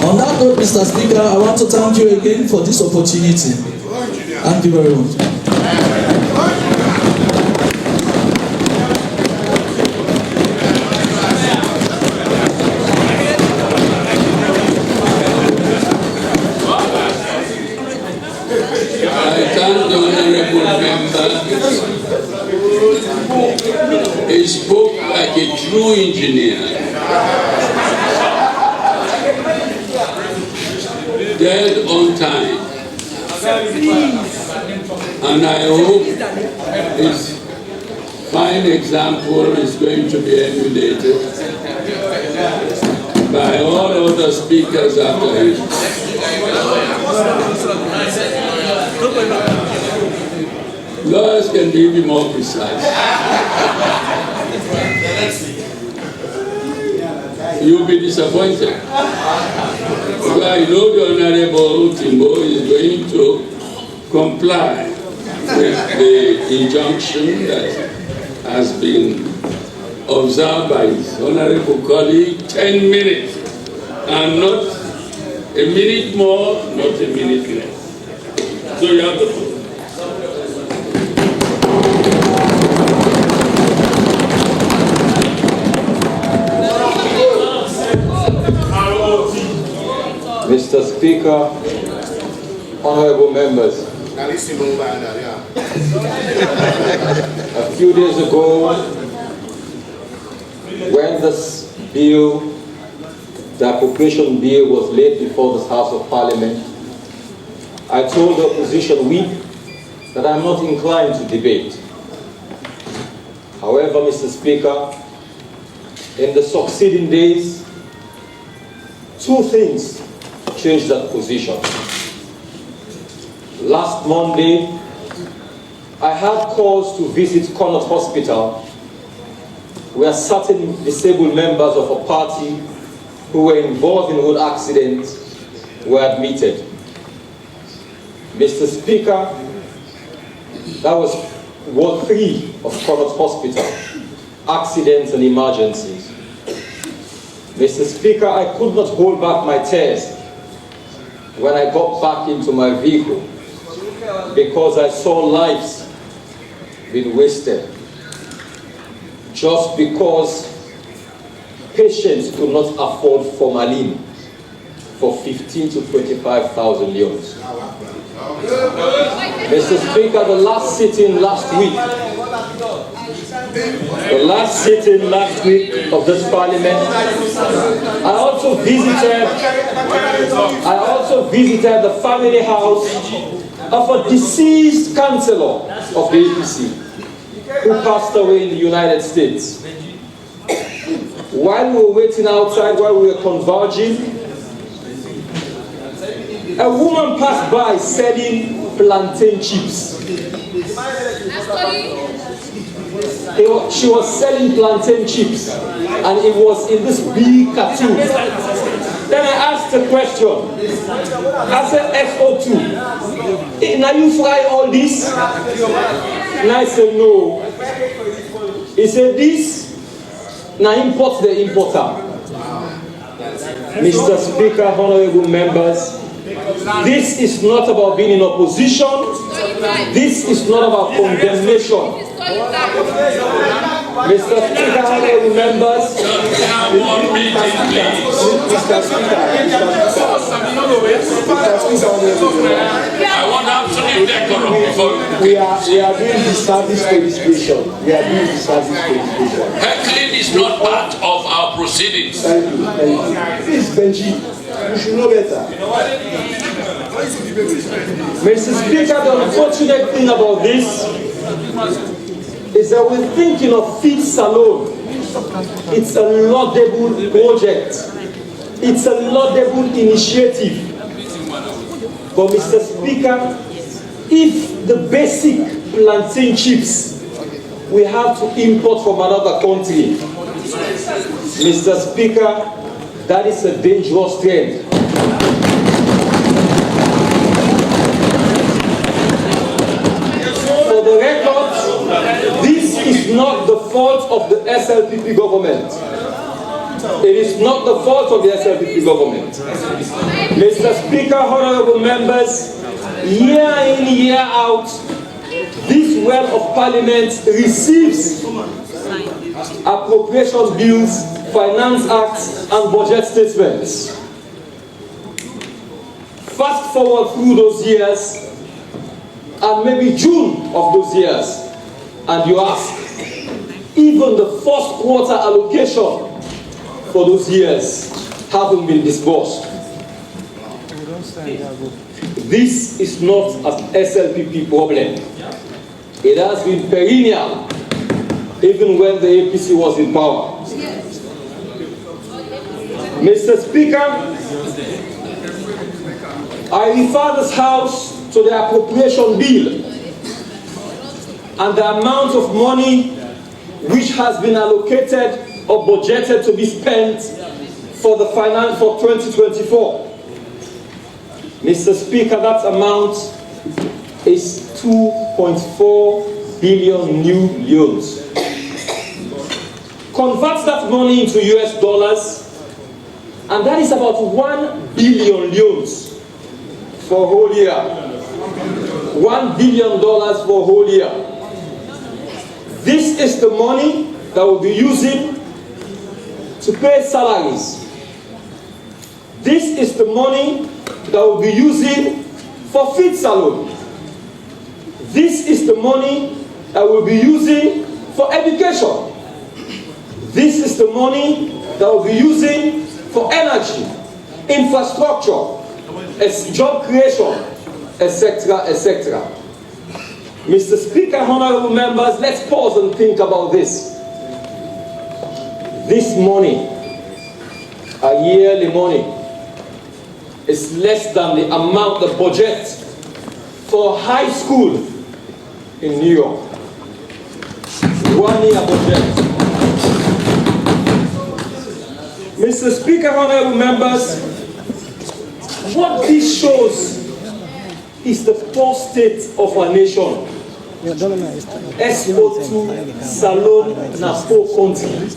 On that note, Mr. Speaker, I want to thank you again for this opportunity. Thank you very much. I thank the honorable member. He spoke like a true engineer. Dead on time. And I hope his fine example is going to be emulated by all other speakers after him. Lawyers can be even more precise. You'll be disappointed. Because I know the Honorable Timbo is going to comply with the injunction that has been observed by his Honorable colleague, 10 minutes, and not a minute more, not a minute less. So you have the floor. Mr. Speaker, honorable members, a few days ago, when this bill, the appropriation bill, was laid before this House of Parliament, I told the opposition whip that I'm not inclined to debate. However, Mr. Speaker, in the succeeding days, two things changed that position. Last Monday, I had calls to visit Connaught Hospital, where certain disabled members of a party who were involved in road accidents were admitted. Mr. Speaker, that was Ward 3 of Connaught Hospital, accidents and emergencies. Mr. Speaker, I could not hold back my tears when I got back into my vehicle because I saw lives being wasted just because patients could not afford formalin for 15 to 25,000 leones. Mr. Speaker, the last sitting last week of this parliament, I also visited the family house of a deceased councillor of the APC who passed away in the United States. While we were waiting outside, while we were converging, a woman passed by selling plantain chips. She was selling plantain chips, and it was in this big cartoon. Then I asked a question. I said, SO2, now you fry all this? And I said, no. He said, this, now import the importer. Mr. Speaker, honorable members, this is not about being in opposition. This is not about condemnation. Mr. Speaker, honorable members, I want absolute decorum before we are doing the service registration. Heckling is not part of our proceedings. Thank you. Please, Benji, you should know better. Mr. Speaker, the unfortunate thing about this is that we're thinking of Fit Salon. It's a laudable project. It's a laudable initiative. But Mr. Speaker, if the basic plantain chips we have to import from another country, Mr. Speaker, that is a dangerous trend. For the record, this is not the fault of the SLPP government. It is not the fault of the SLPP government. Mr. Speaker, honorable members, year in, year out, this well of parliament receives appropriation bills, finance acts, and budget statements. Fast forward through those years, and maybe June of those years, and you ask, even the first quarter allocation for those years haven't been disbursed. This is not an SLPP problem. It has been perennial, even when the APC was in power. Mr. Speaker, I refer this House to the appropriation bill and the amount of money which has been allocated or budgeted to be spent for the finance for 2024. Mr. Speaker, that amount is 2.4 billion new loans. Convert that money into US dollars, and that is about 1 billion loans for a whole year. $1 billion for a whole year. This is the money that we'll be using to pay salaries. This is the money that we'll be using for feed salon. This is the money that we'll be using for education. This is the money that we'll be using for energy, infrastructure, job creation, etc., etc. Mr. Speaker, honorable members, let's pause and think about this. This money, a yearly money, is less than the amount, the budget for high school in New York. 1 year budget. Mr. Speaker, honorable members, what this shows is the poor state of our nation. SO2 Salon na poor country.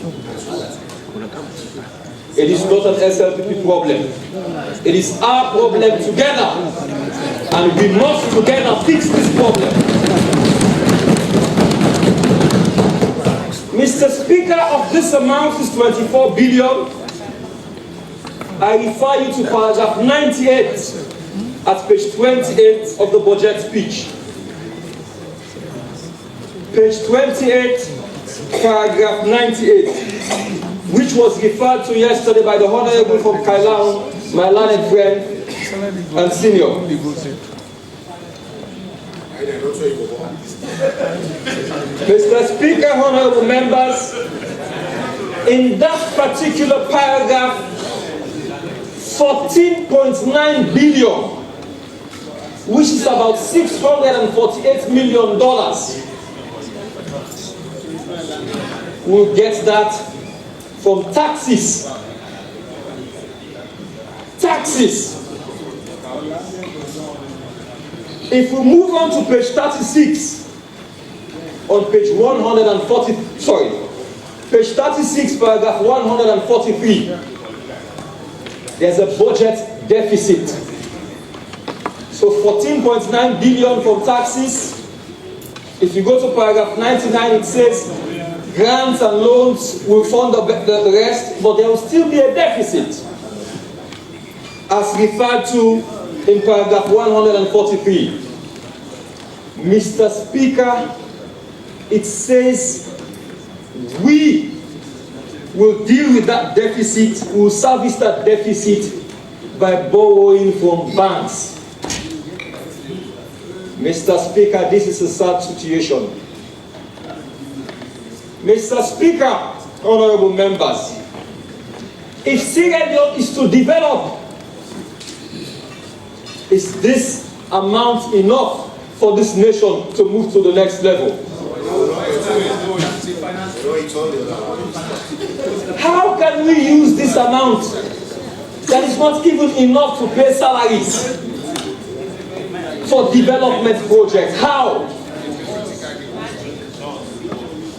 It is not an SLPP problem. It is our problem together. And we must together fix this problem. Mr. Speaker, of this amount is 24 billion. I refer you to paragraph 98 at page 28 of the budget speech. Page 28, paragraph 98, which was referred to yesterday by the Honorable from Kailan, my learned friend and senior. Mr. Speaker, honorable members, in that particular paragraph, 14.9 billion, which is about $648 million, we'll get that from taxes. Taxes. If we move on to page 36, on page 140, page 36, paragraph 143, there's a budget deficit. So 14.9 billion from taxes. If you go to paragraph 99, it says grants and loans will fund the rest, but there will still be a deficit, as referred to in paragraph 143. Mr. Speaker, it says we will deal with that deficit, we will service that deficit by borrowing from banks. Mr. Speaker, this is a sad situation. Mr. Speaker, honorable members, if Sierra Leone is to develop, is this amount enough for this nation to move to the next level? How can we use this amount that is not even enough to pay salaries for development projects? How?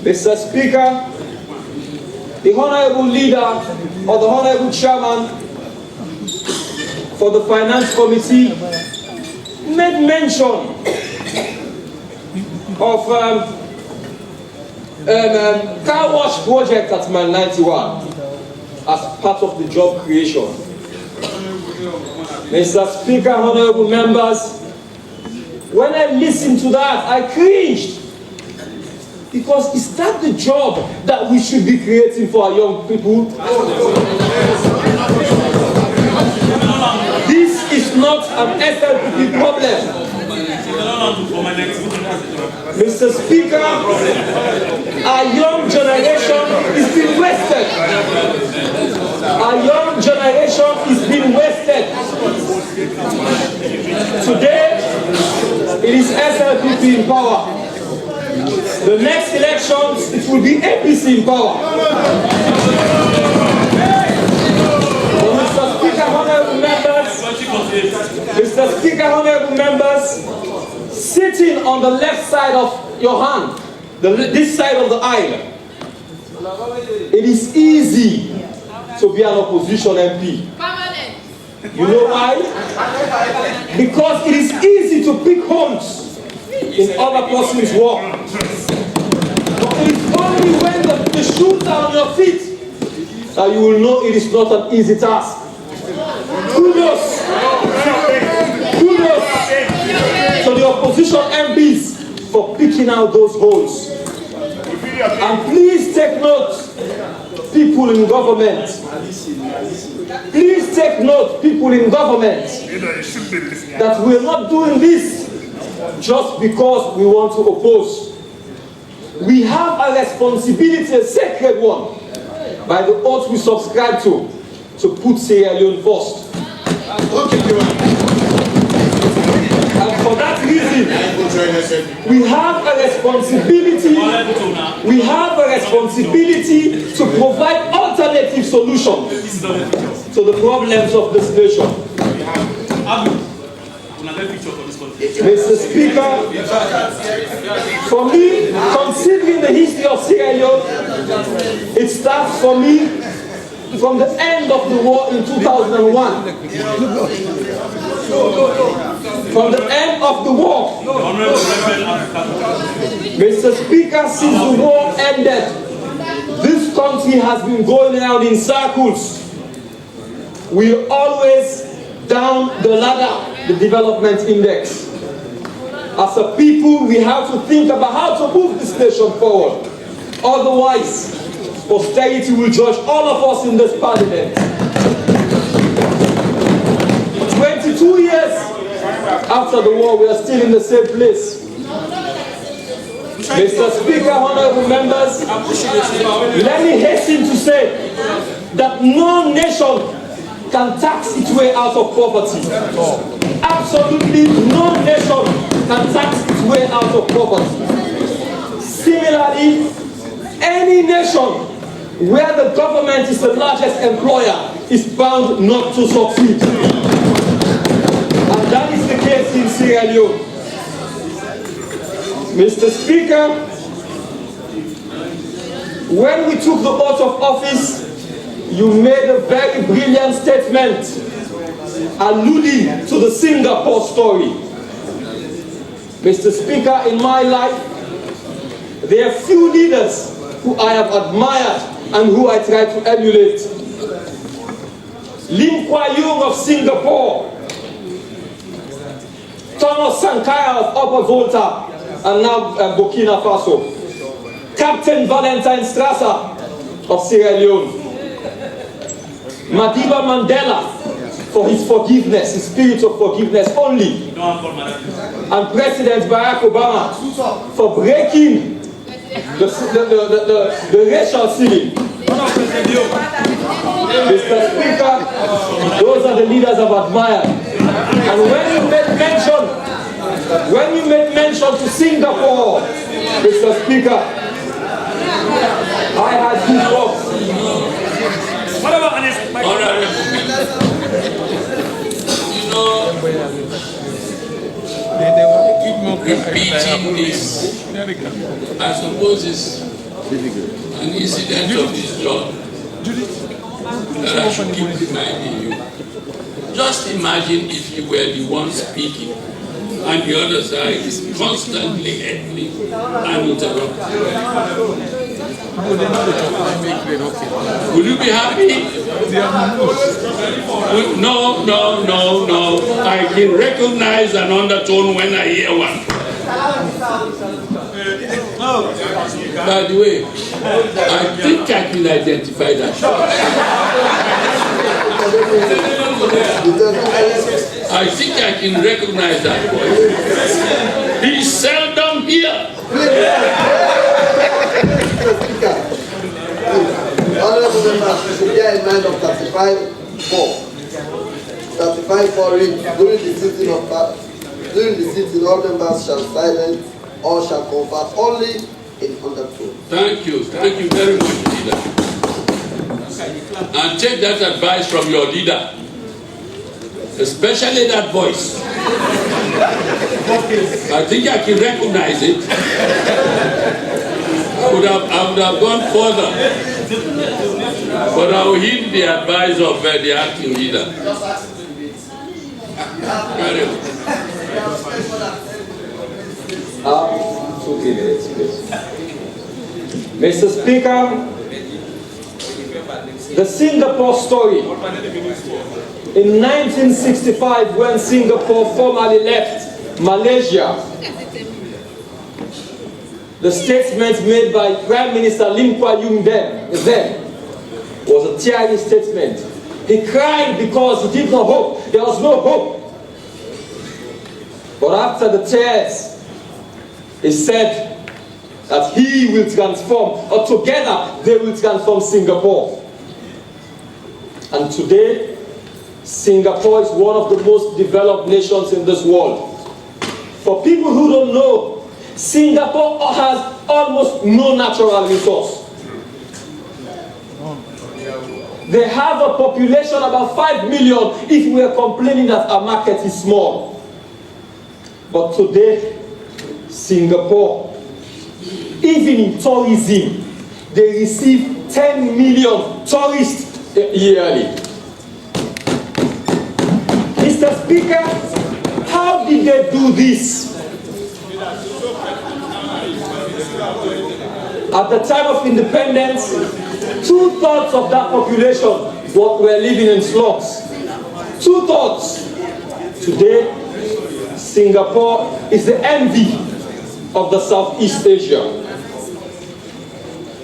Mr. Speaker, the Honorable Leader or the Honorable Chairman for the Finance Committee made mention of car wash project at Mile 91 as part of the job creation. Mr. Speaker, honorable members, when I listened to that, I cringed. Because is that the job that we should be creating for our young people? This is not an SLPP problem. Mr. Speaker, our young generation is being wasted. Our young generation is being wasted. Today, it is SLPP in power. The next elections, it will be APC in power. Mr. Speaker, honorable members, Mr. Speaker, honorable members, sitting on the left side of your hand, this side of the aisle, it is easy to be an opposition MP. You know why? Because it is easy to pick holes in other person's work. But it is only when the shoes are on your feet that you will know it is not an easy task. Kudos to the opposition MPs for picking out those holes. And please take note, people in government. Please take note, people in government, that we are not doing this just because we want to oppose. We have a responsibility, a sacred one, by the oath we subscribe to put Sierra Leone first. And for that reason, we have a responsibility to provide alternative solutions to the problems of this nation. Mr. Speaker, for me, considering the history of Sierra Leone, it starts for me from the end of the war in 2001. From the end of the war. Mr. Speaker, since the war ended, this country has been going around in circles. We are always down the ladder, the development index. As a people, we have to think about how to move this nation forward. Otherwise, posterity will judge all of us in this parliament. 22 years after the war, we are still in the same place. Mr. Speaker, honorable members, let me hasten to say that no nation can tax its way out of poverty. Absolutely no nation can tax its way out of poverty. Similarly, any nation where the government is the largest employer is bound not to succeed. And that is the case in Sierra Leone. Mr. Speaker, when we took the oath of office, you made a very brilliant statement alluding to the Singapore story. Mr. Speaker, in my life, there are few leaders who I have admired and who I try to emulate. Lim Kuan Yew of Singapore, Thomas Sankara of Upper Volta, and now Burkina Faso, Captain Valentine Strasser of Sierra Leone, Madiba Mandela for his forgiveness, his spirit of forgiveness only, and President Barack Obama for breaking the racial ceiling. Mr. Speaker, those are the leaders I've admired. And when you made mention to Singapore, Mr. Speaker, I had two thoughts. What about this? You know, repeating this, I suppose, is an incident of this job that I should keep reminding you. Just imagine if you were the one speaking and the other side is constantly heckling and interrupting. Will you be happy? No. I can recognize an undertone when I hear one. By the way, I think I can identify that. I think I can recognize that voice. He's seldom here. Honorable members, should bear in mind of 35-4. 35-4 reads, during the sitting, all members shall silence or shall confer only in undertone. Thank you very much, leader. And take that advice from your leader, especially that voice. I think I can recognize it. I would have gone further, but I will heed the advice of the acting leader. Carry on. 2 minutes, please. Mr. Speaker, the Singapore story. In 1965, when Singapore formally left Malaysia, the statement made by Prime Minister Lim Kuan Yew then was a tearing statement. He cried because he did not hope. There was no hope. But after the tears, he said that he will transform, or together they will transform Singapore. And today, Singapore is one of the most developed nations in this world. For people who don't know, Singapore has almost no natural resource. They have a population about 5 million if we are complaining that our market is small. But today, Singapore, even in tourism, they receive 10 million tourists yearly. Mr. Speaker, how did they do this? At the time of independence, 2/3 of that population were living in slums. 2/3. Today, Singapore is the envy of the Southeast Asia.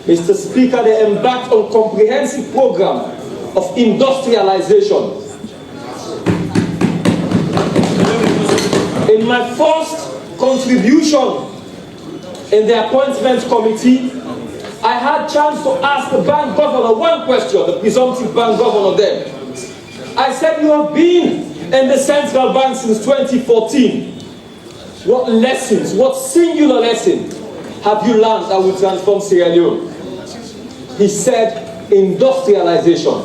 Mr. Speaker, they embarked on a comprehensive program of industrialization. In my first contribution in the appointment committee, I had a chance to ask the bank governor one question, the presumptive bank governor then. I said, you have been in the central bank since 2014. What lessons, what singular lesson have you learned that will transform Sierra Leone? He said, industrialization.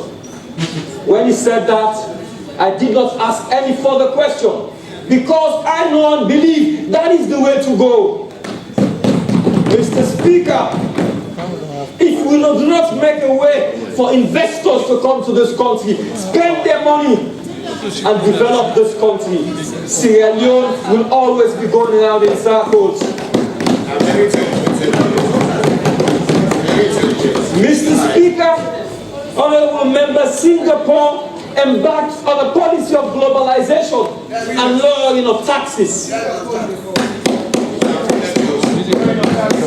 When he said that, I did not ask any further question, because I know and believe that is the way to go. Mr. Speaker, if we do not make a way for investors to come to this country, spend their money and develop this country, Sierra Leone will always be going around in circles. Mr. Speaker, honorable members, Singapore embarked on a policy of globalization and lowering of taxes.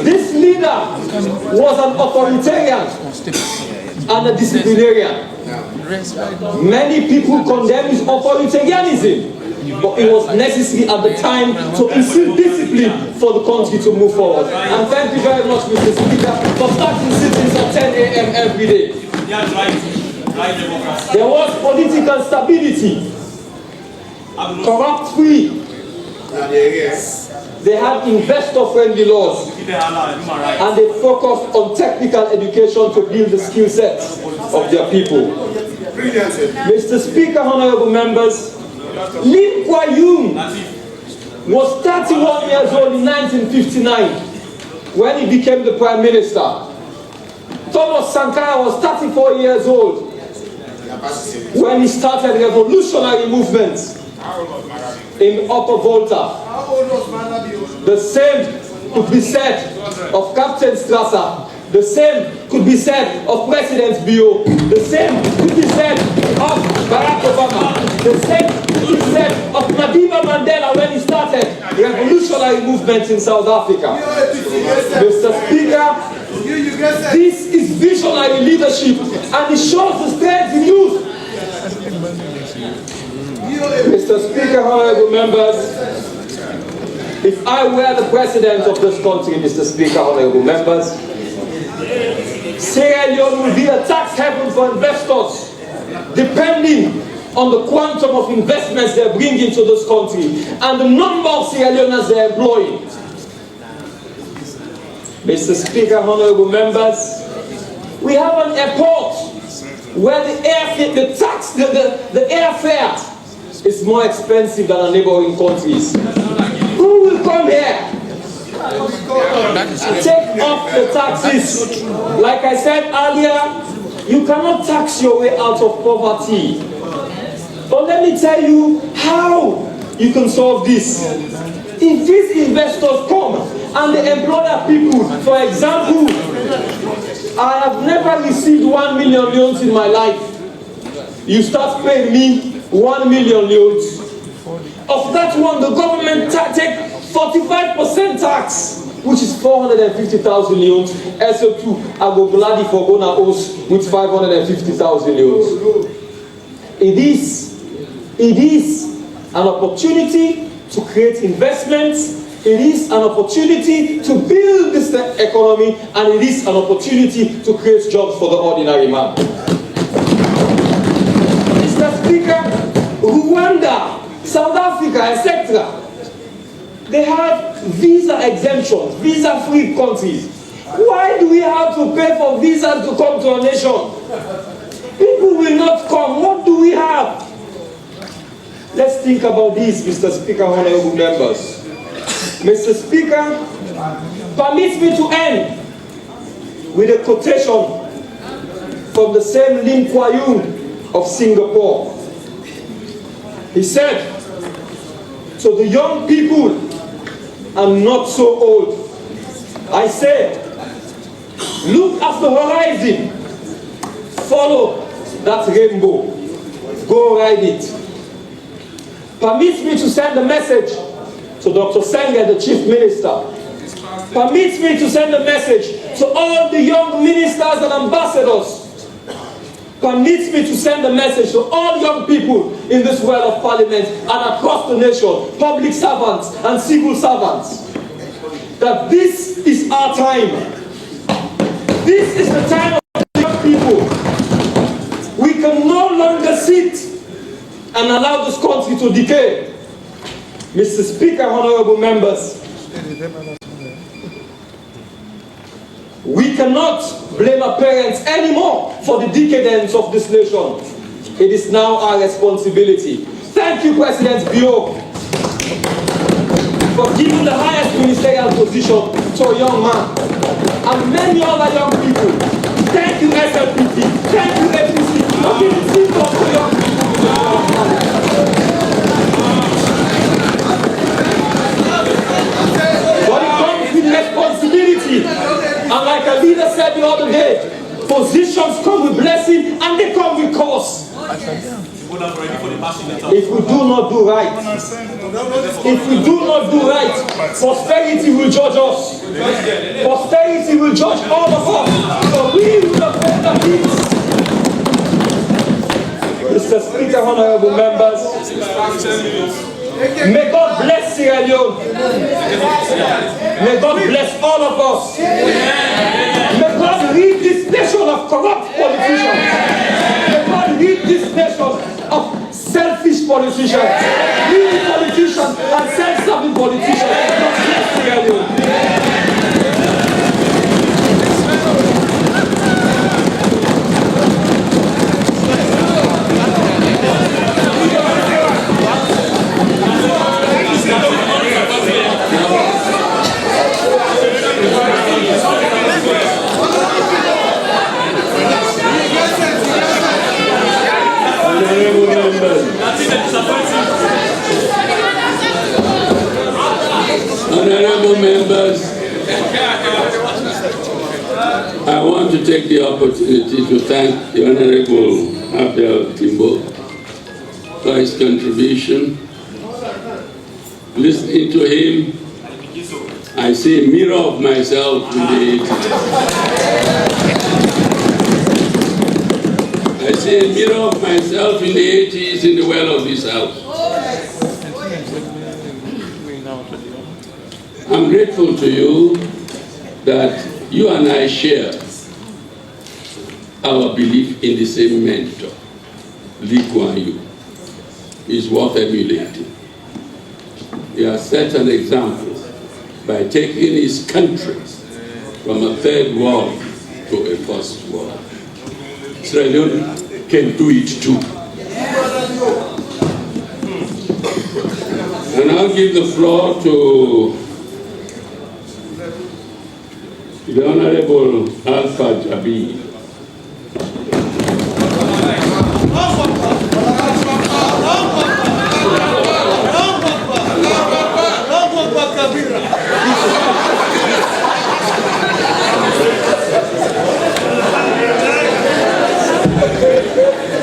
This leader was an authoritarian and a disciplinarian. Many people condemn his authoritarianism, but it was necessary at the time to instill discipline for the country to move forward. And thank you very much, Mr. Speaker, for starting sittings at 10 a.m. every day. There was political stability, corrupt-free. They had investor-friendly laws, and they focused on technical education to build the skill sets of their people. Mr. Speaker, honorable members, Lim Kuan Yew was 31 years old in 1959 when he became the Prime Minister. Thomas Sankara was 34 years old when he started revolutionary movements in Upper Volta. The same could be said of Captain Strasser. The same could be said of President Bio. The same could be said of Barack Obama. The same could be said of Madiba Mandela when he started revolutionary movements in South Africa. Mr. Speaker, this is visionary leadership and it shows the strength in youth. Mr. Speaker, honorable members, if I were the president of this country, Mr. Speaker, honorable members, Sierra Leone will be a tax haven for investors, depending on the quantum of investments they bring into this country and the number of Sierra Leoneans they are employing. Mr. Speaker, honorable members, we have an airport where the airfare is more expensive than our neighboring countries. Who will come here? Take off the taxes. Like I said earlier, you cannot tax your way out of poverty. But let me tell you how you can solve this. If these investors come and they employ their people, for example, I have never received 1 million loans in my life. You start paying me 1 million loans. Of that one, the government take 45% tax, which is 450,000 loans. SO2, I go gladly for Gona Os with 550,000 loans. It is an opportunity to create investments. It is an opportunity to build this economy, and it is an opportunity to create jobs for the ordinary man. Mr. Speaker, Rwanda, South Africa, etc. They have visa exemptions, visa-free countries. Why do we have to pay for visas to come to our nation? People will not come. What do we have? Let's think about this, Mr. Speaker, honorable members. Mr. Speaker, permit me to end with a quotation from the same Lim Kuan Yew of Singapore. He said, to the young people and not so old, I say, look at the horizon, follow that rainbow, go ride it. Permit me to send a message to Dr. Senge, the Chief Minister. Permit me to send a message to all the young ministers and ambassadors. Permit me to send a message to all young people in this world of parliament and across the nation, public servants and civil servants, that this is our time. This is the time of the young people. We can no longer sit and allow this country to decay. Mr. Speaker, honorable members, we cannot blame our parents anymore for the decadence of this nation. It is now our responsibility. Thank you, President Bio, for giving the highest ministerial position to a young man and many other young people. Thank you, SLPP. Thank you, APC, for giving seat to young people. But it comes with responsibility. And like a leader said the other day, positions come with blessing and they come with cost. If we do not do right, prosperity will judge us. Prosperity will judge all of us. So we will affect the peace. Mr. Speaker, honorable members, may God bless Sierra Leone. May God bless all of us. May God rid this nation of corrupt politicians. May God rid this nation of selfish politicians, greedy politicians and self-serving politicians. God bless Sierra Leone. I want to take the opportunity to thank the Honorable Abel Timbo for his contribution. Listening to him, I see a mirror of myself in the 80s. I see a mirror of myself in the 80s in the well of this house. I'm grateful to you that you and I share our belief in the same mentor. Lee Kuan Yew is worth emulating. He has set an example by taking his country from a third world to a first world. Sierra Leone can do it too. And I'll give the floor to the Honorable Alpha Jabi.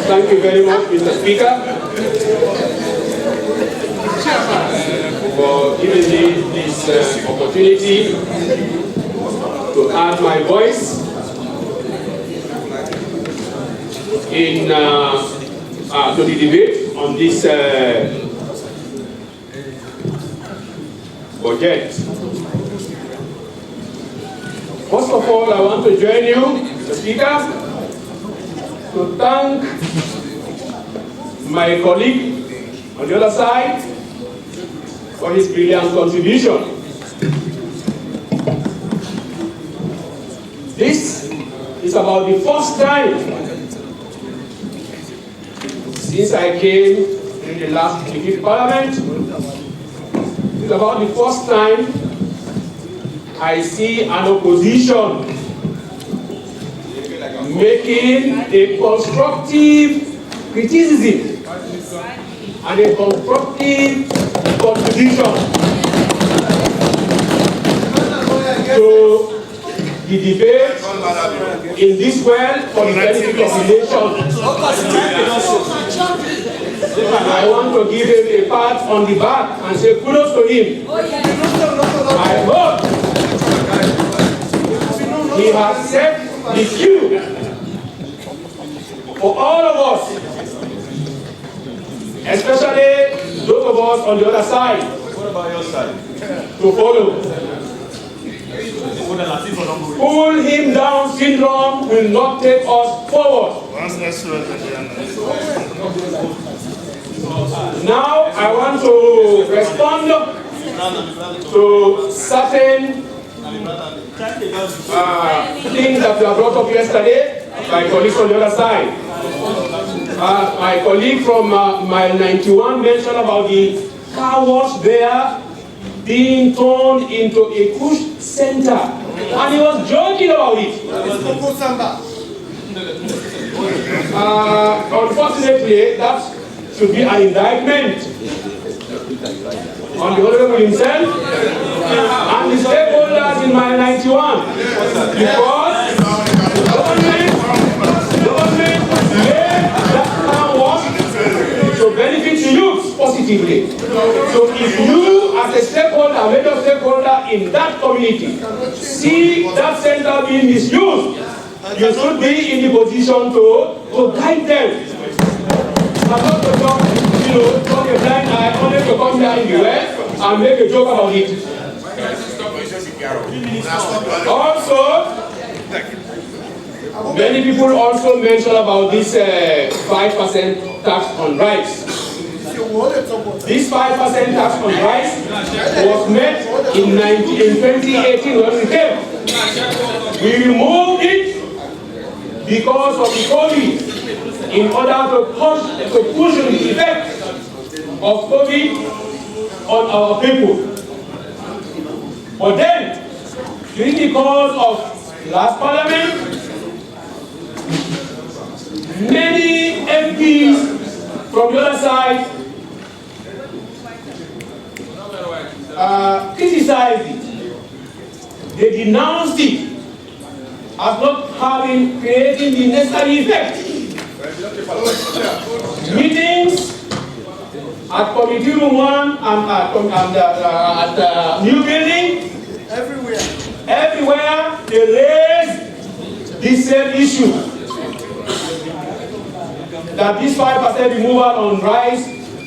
Thank you very much, Mr. Speaker, for giving me this opportunity to add my voice in to the debate on this budget. First of all, I want to join you, Mr. Speaker, to thank my colleague on the other side for his brilliant contribution. This is about the first time since I came in the last British Parliament. It's about the first time I see an opposition making a constructive criticism and a constructive contribution to the debate in this well for the benefit of the nation. I want to give him a pat on the back and say kudos to him. I hope he has set the cue for all of us, especially those of us on the other side, to follow. Pull him down syndrome will not take us forward. Now I want to respond to certain things that were brought up yesterday by colleagues on the other side. My colleague from mile 91 mentioned about the car wash there being turned into a push center, and he was joking about it. Unfortunately, that should be an indictment on the Honorable himself and the stakeholders in mile 91, because the government made that car wash to benefit the youth positively. So if you, as a stakeholder, a major stakeholder in that community, see that center being misused, you should be in the position to guide them. I'm not to talk, talk a blind eye, only to come here in the West and make a joke about it. Also, many people also mention about this 5% tax on rice. This 5% tax on rice was met in 2018 when we came. We removed it because of the COVID, in order to push the effect of COVID on our people. But then, during the course of last parliament, many MPs from the other side criticized it. They denounced it as not having creating the necessary effect. Meetings at Committee Room 1 and at New Building, everywhere they raise this same issue, that this 5% removal on rice,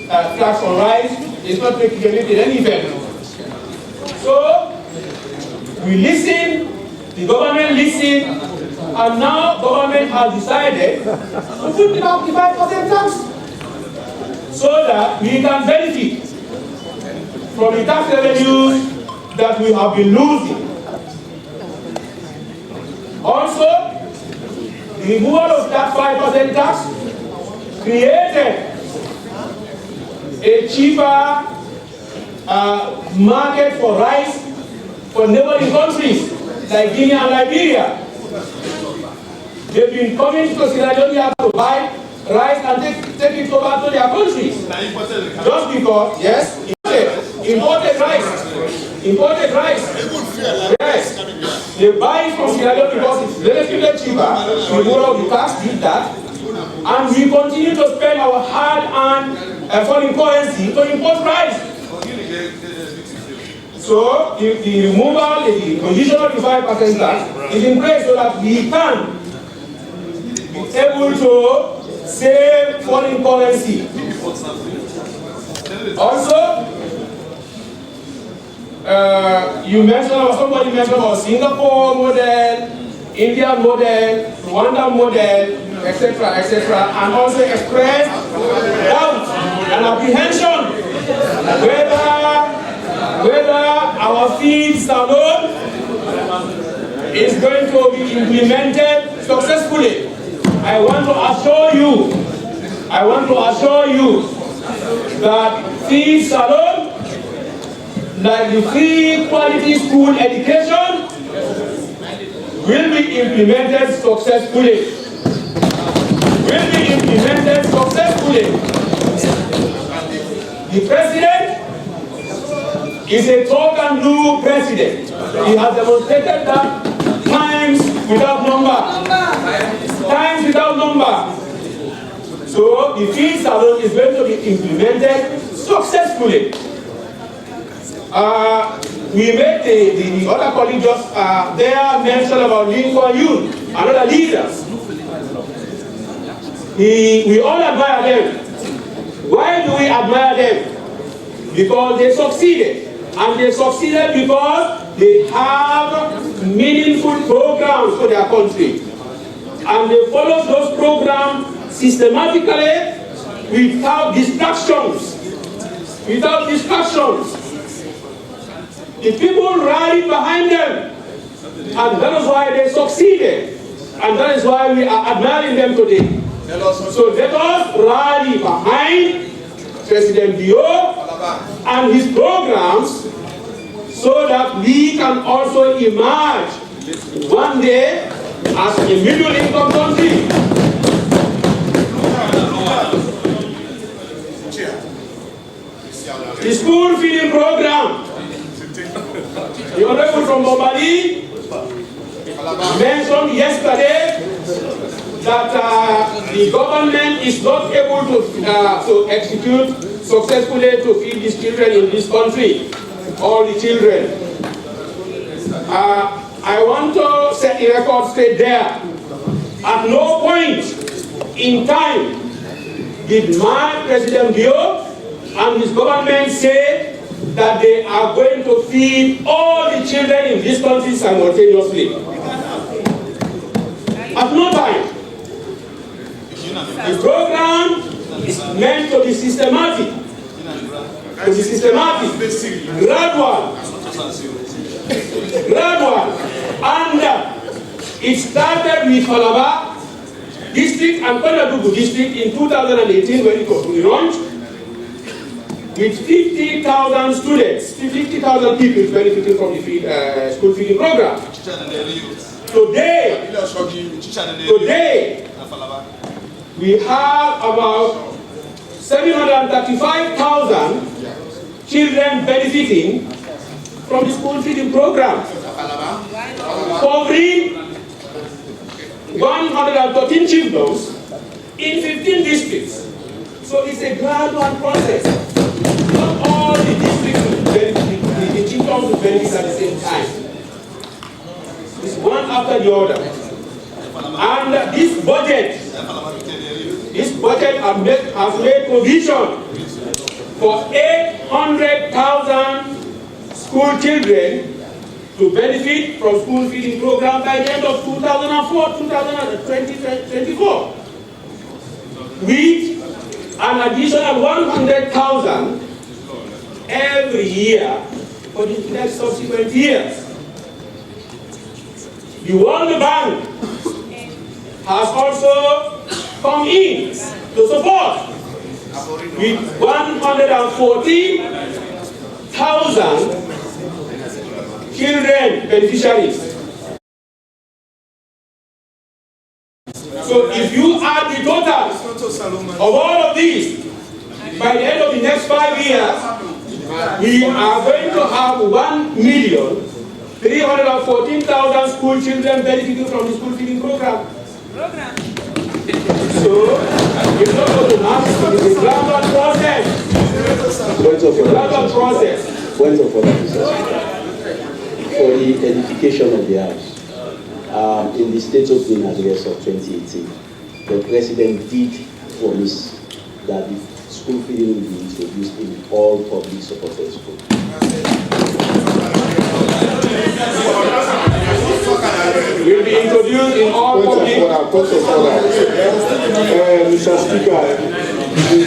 tax on rice, is not making any effect. So, we listen, the government listened, and now government has decided to put the 5% tax so that we can benefit from the tax revenues that we have been losing. Also, the removal of that 5% tax created a cheaper market for rice for neighboring countries like Guinea and Liberia. They've been coming to Sierra Leone to buy rice and take it over to their countries. Just because, yes, imported rice. Yes, they buy it from Sierra Leone because it's relatively cheaper. We go out the tax, did that, and we continue to spend our hard-earned foreign currency to import rice. So the removal, the condition of the 5% tax is in place so that we can be able to save foreign currency. Also, somebody mentioned about Singapore model, Indian model, Rwanda model, etc., and also expressed doubt and apprehension whether our field salon is going to be implemented successfully. I want to assure you that field salon, like the free quality school education, will be implemented successfully. The president is a talk and do president. He has demonstrated that times without number. So the field salon is going to be implemented successfully. We made the other colleague just there mention about Leone, another leader. We all admire them. Why do we admire them? Because they succeeded. And they succeeded because they have meaningful programs for their country. And they follow those programs systematically without distractions. The people rallied behind them. And that is why they succeeded. And that is why we are admiring them today. So let us rally behind President Bio and his programs so that we can also emerge one day as a middle-income country. The school feeding program. The Honorable from Bombali mentioned yesterday that the government is not able to execute successfully to feed these children in this country, all the children. I want to set the record straight there. At no point in time did my President Bio and his government say that they are going to feed all the children in this country simultaneously. At no time. The program is meant to be systematic. Gradual. And it started with Calabar district and Konadugu district in 2018 when it was relaunched, with 50,000 students, 50,000 people benefiting from the school feeding program. Today, we have about 735,000 children benefiting from the school feeding program, covering 113 chiefdoms in 15 districts. So it's a gradual process. Not all the districts will benefit, the chiefdoms will benefit at the same time. It's one after the other. And this budget has made provision for 800,000 school children to benefit from school feeding program by the end of 2024, with an additional 100,000 every year for the next subsequent years. The World Bank has also come in to support with 114,000 children beneficiaries. So if you add the total of all of these, by the end of the next 5 years, we are going to have 1,314,000 school children benefiting from the school feeding program. So it's not going to happen. It's a gradual process. Point of order, for the edification of the house. In the state opening address of 2018, the president did promise that the school feeding will be introduced in all public supported schools. Will be introduced in all public. Mr. Speaker,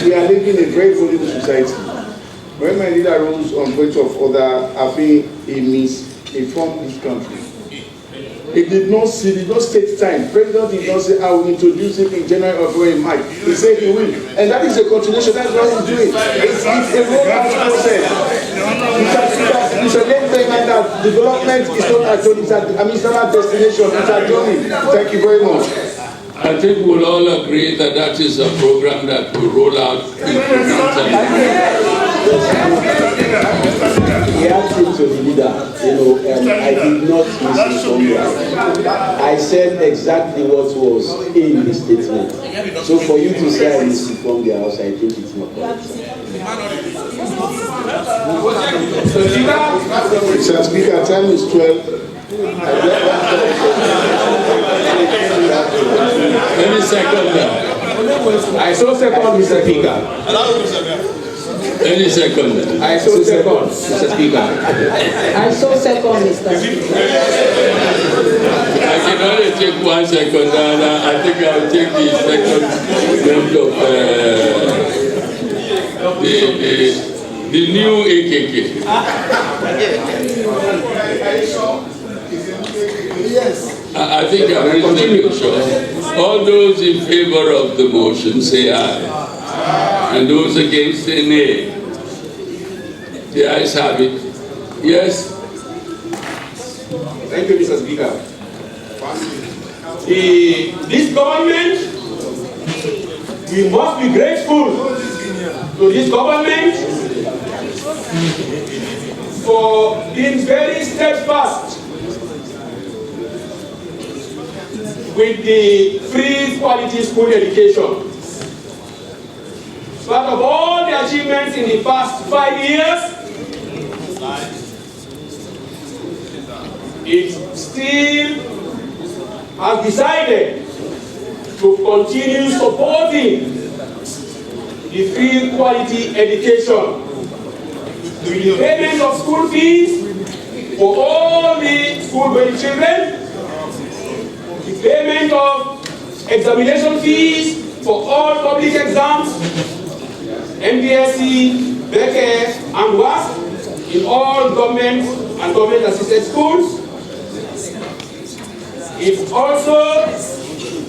we are living in a very vulnerable society. When my leader rose on point of order, I think he misinformed this country. He did not state time. President did not say, I will introduce it in January or February, March. He said he will. And that is a continuation. That's what he's doing. It's a rollout process. We should then say that development is not a journey, it's not a destination, it's a journey. Thank you very much. I think we'll all agree that that is a program that will roll out in He asked him to the leader, I did not misinform you. I said exactly what was in the statement. So for you to say I misinformed the house, I think it's not correct. Mr. Speaker, time is 12. Any second there. I so second, Mr. Speaker. Any second there. I so second, Mr. Speaker. I so second, Mr. Speaker. I can only take 1 second, and I think I'll take the second round of the new AKK. Yes. I think I'm reasonably sure. All those in favor of the motion say aye. And those against say nay. The ayes have it. Yes? Thank you, Mr. Speaker. This government, we must be grateful to this government for being very steadfast with the free quality school education. But of all the achievements in the past 5 years, it still has decided to continue supporting the free quality education with the payment of school fees for all the school-going children, the payment of examination fees for all public exams, MBSC, BECE, and WASP in all government and government-assisted schools. It's also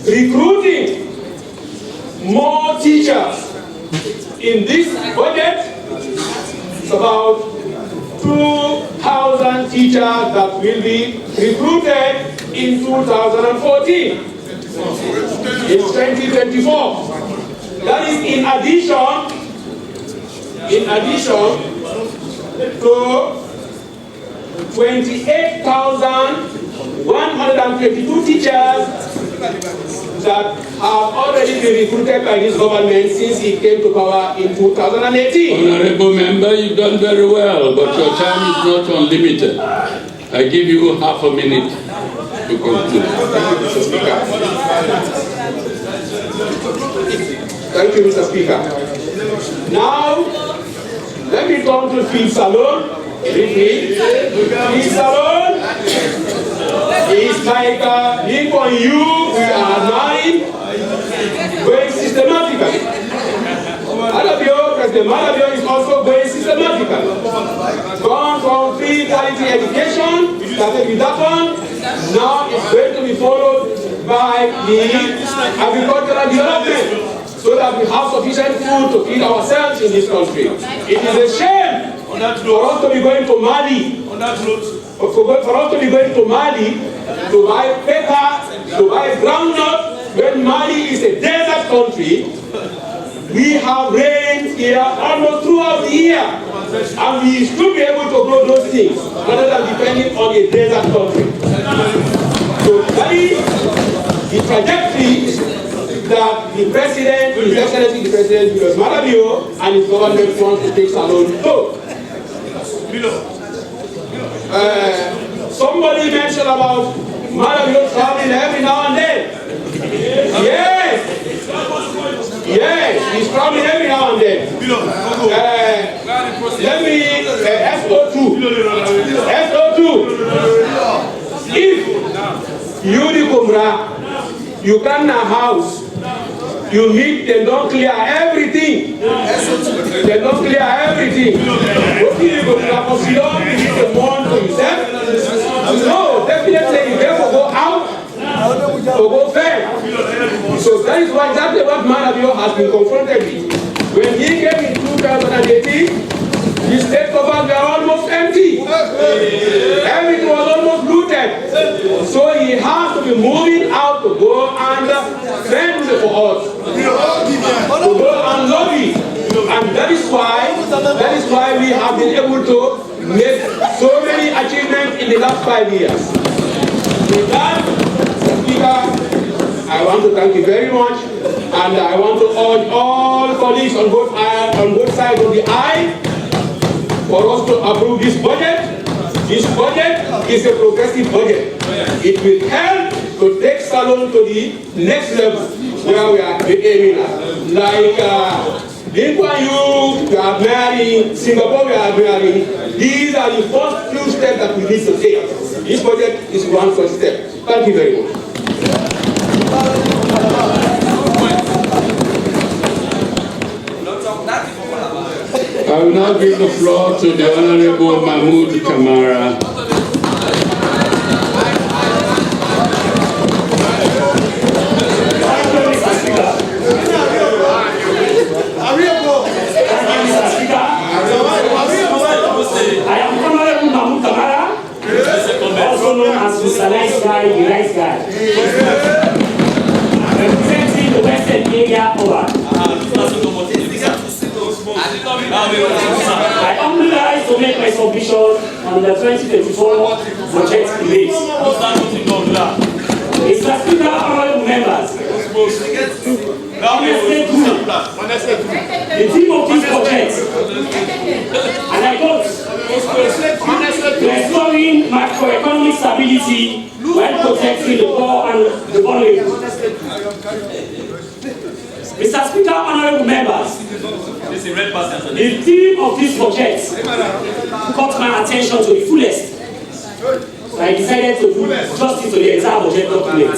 recruiting more teachers. In this budget, it's about 2,000 teachers that will be recruited in 2014. It's 2024. That is in addition to 28,122 teachers that have already been recruited by this government since he came to power in 2018. Honorable member, you've done very well, but your time is not unlimited. I give you half a minute to conclude. Thank you, Mr. Speaker. Now, let me come to Field Salon. Field Salon is like Lincoln U, we are nine, going systematically. President Malabio is also going systematically. Gone from free quality education, started with that one, now it's going to be followed by the agricultural development, so that we have sufficient food to feed ourselves in this country. It is a shame for us to be going to Mali, for us to be going to Mali to buy paper, to buy groundnut, when Mali is a desert country. We have rain here almost throughout the year, and we should be able to grow those things rather than depending on a desert country. So that is the trajectory that the President, His Excellency the President, Julius Malabio, and his government wants to take Salon to. Somebody mentioned about Malabio traveling every now and then. Yes, he's traveling every now and then. Let me, SO2. If you, the Kumra, you come to a house, you meet, they don't clear everything. They don't clear everything. Okay, you go to the hospital, you need to mourn for yourself. No, definitely you therefore go out to go fair. So that is why exactly what Malabio has been confronted with. When he came in 2018, the state covers were almost empty. Everything was almost looted. So he has to be moving out to go and fend for us. To go and lobby. And that is why we have been able to make so many achievements in the last 5 years. With that, Speaker, I want to thank you very much, and I want to urge all colleagues on both sides of the aisle for us to approve this budget. This budget is a progressive budget. It will help to take Salon to the next level where we are aiming at. Like Lincoln U, we are marrying, Singapore we are marrying. These are the first few steps that we need to take. This budget is one such step. Thank you very much. I will now give the floor to the Honorable Mahmoud Kamara. I am Honorable Mahmoud Kamara, also known as Mr. Nice Guy, the Nice Guy. Representing the Western area over. I humbly rise to make my submission on the 2024 budget debate. Mr. Speaker, honorable members, the theme of this budget, and I quote, restoring macroeconomic stability while protecting the poor and the vulnerable. Mr. Speaker, honorable members, the theme of this budget caught my attention to the fullest. So I decided to do justice to the entire budget document,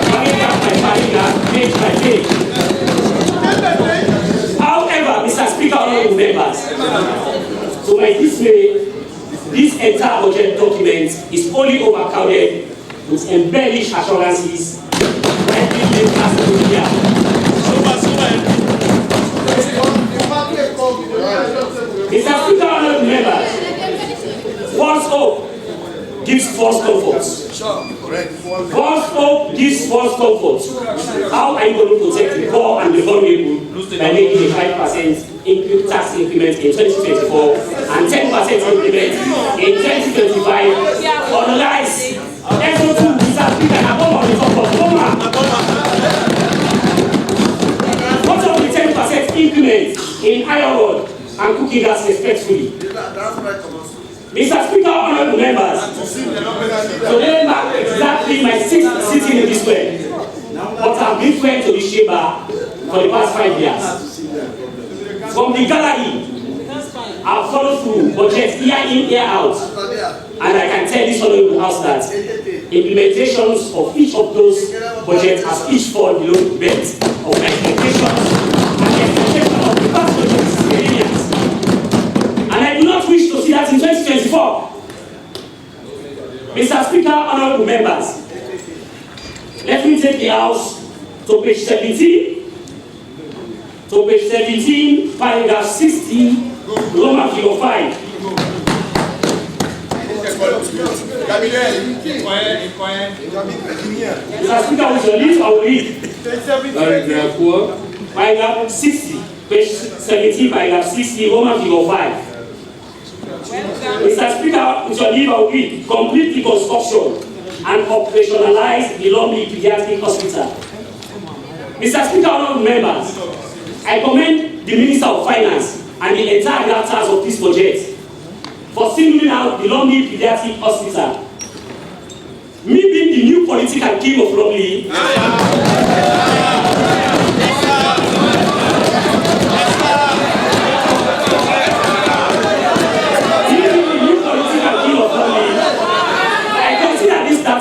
paragraph by paragraph, page by page. However, Mr. Speaker, honorable members, to my dismay, this entire budget document is only overcrowded with embellished assurances that it has to be here. Mr. Speaker, honorable members, false hope gives false comfort. False hope gives false comfort. How are you going to protect the poor and the vulnerable by making a 5% tax increment in 2024 and 10% increment in 2025 on rice? SO2, Mr. Speaker, I'm on the top of settlement in iron rod and cooking gas respectfully. Mr. Speaker, honorable members, today marks exactly my 6th sitting in this way, but I've been friend to this chamber for the past 5 years. From the gallery, I've followed through budgets year in, year out, and I can tell this honorable house that implementations of each of those budgets has each fallen below the belt of my expectations and the expectation of the past budget experience. And I do not wish to see that in 2024. Mr. Speaker, honorable members, let me take the House to page 17. To page 17, paragraph 16, Roman figure 5. Mr. Speaker, with your leave, I will read. Paragraph 60, page 17, paragraph 60, Roman figure 5. Mr. Speaker, with your leave, I will read. Complete the construction and operationalize the Leone Pediatric Hospital. Mr. Speaker, honorable members, I commend the Minister of Finance and the entire drafters of this budget for singling out the Leone Pediatric Hospital. Me being the new political king of Leone,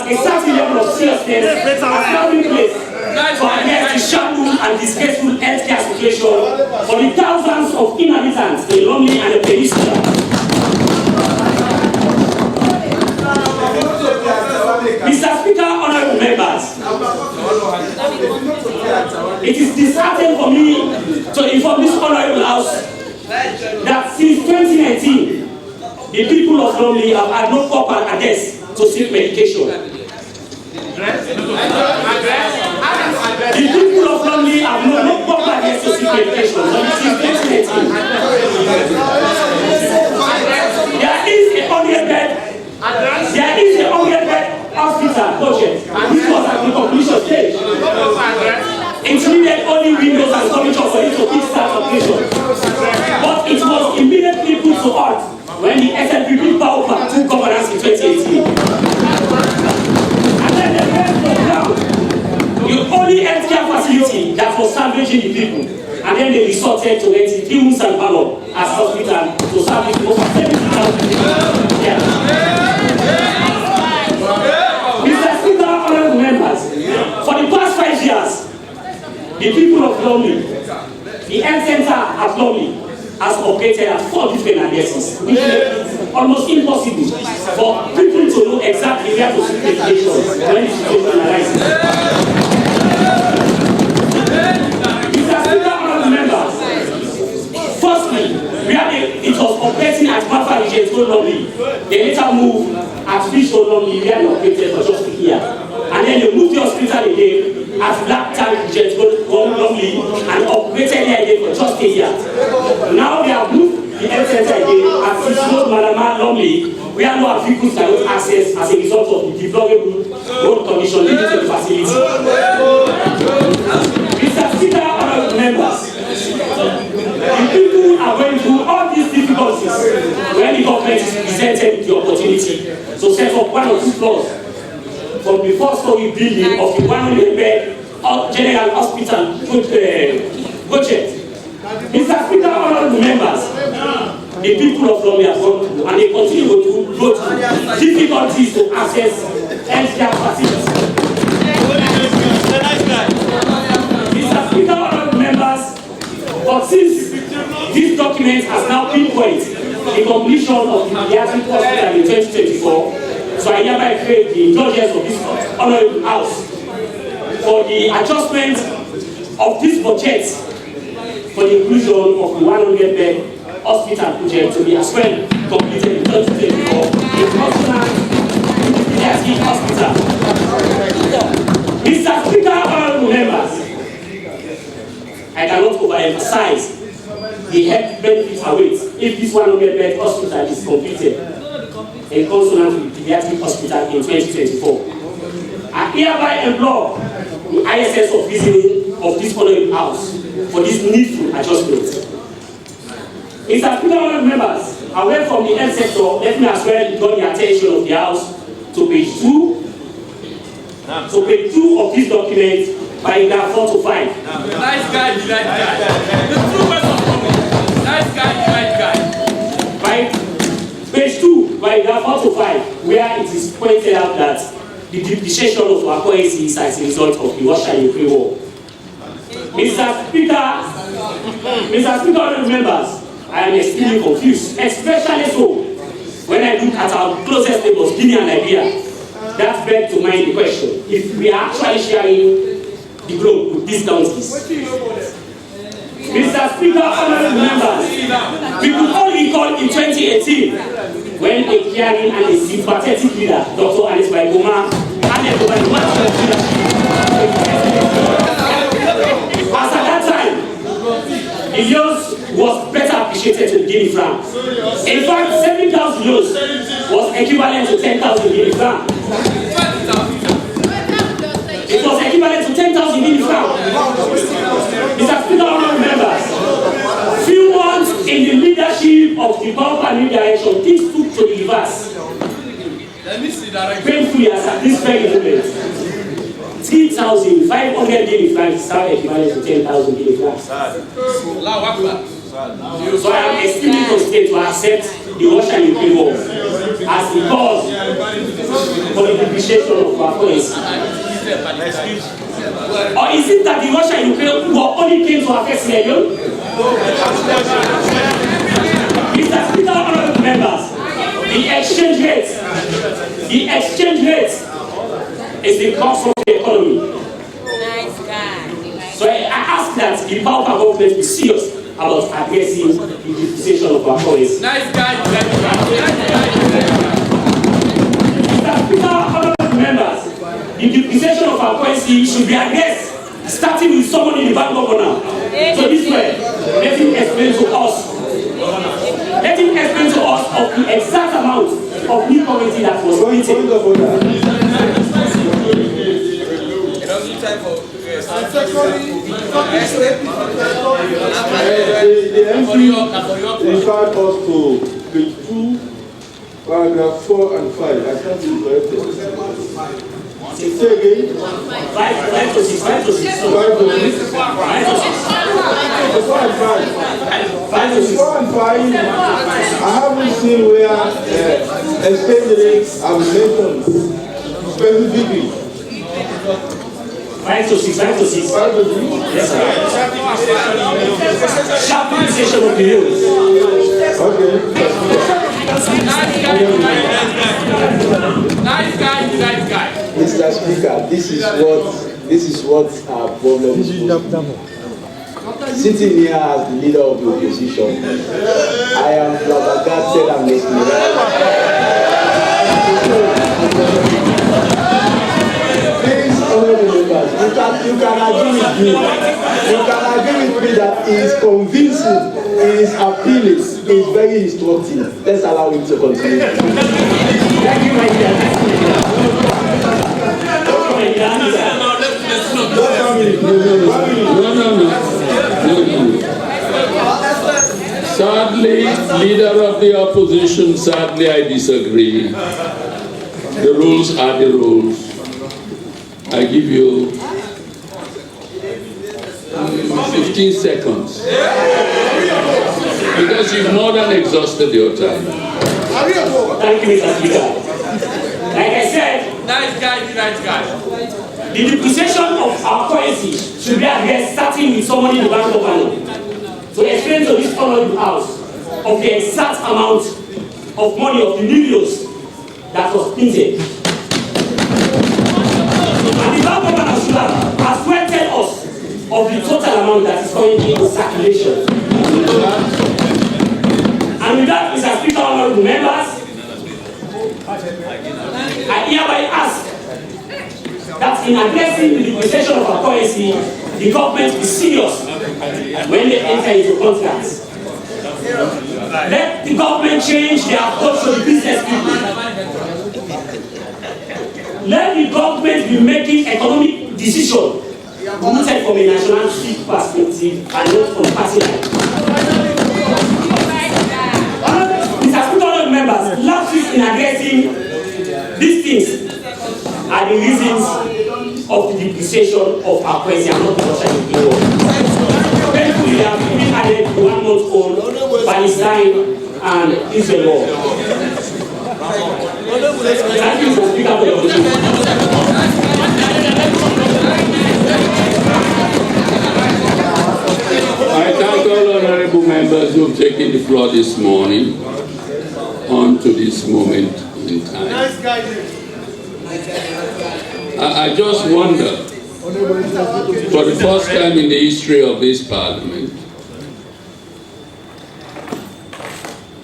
a certain level of seriousness has now been placed to address the shameful and disgraceful healthcare situation for the thousands of inhabitants in Leone and the peninsula. Mr. Speaker, honorable members, it is disheartening for me to inform this honorable house that since 2019, the people of Leone have had no proper address to seek medication. The people of Leone have no proper address to seek medication. There is a 100-bed hospital budget, which was at the completion stage. It needed only windows and furniture for it to kickstart operation. But it was immediately put to halt when the SLPP power took governance in 2018. And then the rest was down. The only healthcare facility that was salvaging the people. And then they resorted to renting 3 rooms and parlor as hospital to service over 70,000 people. Yeah. Mr. Speaker, honorable members, for the past 5 years, the people of Leone, the health center at Leone, has operated at 4 different addresses, which makes it almost impossible for people to know exactly where to seek medication when the situation arises. Mr. Speaker, honorable members, firstly, where it was operating at Mafa Region Leone, they later moved at Fisho Leone, where they operated for just a year. And then they moved the hospital again at Black Tank Region Leone and operated there again for just a year. Now they have moved the health center again at Fisho Malama Leone, where no vehicles cannot access as a result of the deplorable road condition leading to the facility. Mr. Speaker, honorable members, the people are going through all these difficulties when the government is presented the opportunity to set up 1 or 2 floors from the 4-story building of the 100-bed General Hospital project. Mr. Speaker, honorable members, the people of Leone have gone through and they continue to go through difficulties to access healthcare facilities. Mr. Speaker, honorable members, but since this document has now pinpointed the completion of the pediatric hospital in 2024, so I hereby create the indulgence of this honorable house for the adjustment of this budget for the inclusion of the 100-bed hospital project to be as well completed in 2024 in consonance with the pediatric hospital. Mr. Speaker, honorable members, I cannot overemphasize the health benefits awaits if this 100-bed hospital is completed in consonance with the pediatric hospital in 2024. I hereby implore the ISS of visiting of this honorable house for this needful adjustment. Mr. Speaker, honourable members, away from the health sector, let me as well draw the attention of the House to page 2. So page 2 of this document, paragraph 4 to 5. Nice guy, the right guy. The true person for me. Nice guy, the right guy. By page 2, paragraph 4 to 5, where it is pointed out that the depreciation of our currency is as a result of the Russia-Ukraine war. Mr. Speaker, honourable members, I am extremely confused, especially so when I look at our closest neighbors, Guinea and Liberia. That begs to mind the question, if we are actually sharing the globe with these countries. Mr. Speaker, honourable members, we could all recall in 2018 when a caring and a sympathetic leader, Dr. Alice Baigoma, handed over the national leadership. As at that time, the euros was better appreciated to the Guinea franc. In fact, 7,000 euros was equivalent to 10,000 Guinea franc. It was equivalent to 10,000 Guinea franc. Mr. Speaker, honourable members, few months in the leadership of the power and new direction, things took to the reverse. Painfully, as at this very moment, 3,500 Guinea francs is now equivalent to 10,000 Guinea francs. So I am extremely constrained to accept the Russia-Ukraine war as the cause for the depreciation of our currency. Or is it that the Russia-Ukraine war only came to affect Leone? Mr. Speaker, honourable members, the exchange rate is the cost of the economy. Nice guy. So I ask that the power government be serious about addressing the depreciation of our currency. Nice guy, nice guy. Mr. Speaker, honourable members, the depreciation of our currency should be addressed, starting with someone in the back governor. So this way, let him explain to us of the exact amount of new currency that was printed. The MP referred us to page 2, paragraph 4 and 5. I can't be corrected. Say again. 5 to 6. 5 to 6. 5 to 6. 4 and 5. 4 and 5. I haven't seen where exchange rates are mentioned specifically. 5 to 6. 5 to 6. 5 to 6. Yes, sir. Sharp depreciation of the euros. Okay. Nice guy, nice guy. Mr. Speaker, this is what our problem is. Sitting here as the leader of the opposition, I am flabbergasted and mesmerized. Please, honourable members, you can agree with me. You can agree with me that he is convincing, he is appealing, he is very instructive. Let's allow him to continue. Thank you, my dear. Sadly, leader of the opposition, sadly I disagree. The rules are the rules. I give you 15 seconds. Because you've more than exhausted your time. Thank you, Mr. Speaker. Like I said, Nice guy, nice guy. the depreciation of our currency should be addressed starting with someone in the bank governor to explain to this honourable house of the exact amount of money of the millions that was printed. And the bank governor should have as well tell us of the total amount that is currently in circulation. And with that, Mr. Speaker, honourable members, I hereby ask that in addressing the depreciation of our currency, the government be serious when they enter into contracts. Let the government change their approach to the business people. Let the government be making economic decisions rooted from a nationalistic perspective and not from party line. Mr. Speaker, members, last week in addressing these things are the reasons of the depreciation of our currency and not the Russian war. Thankfully, we have even added 1 month old Palestine and Israel war. Thank you, Mr. Speaker, for your opportunity. I thank all honorable members who have taken the floor this morning on to this moment in time. I just wonder, for the first time in the history of this parliament,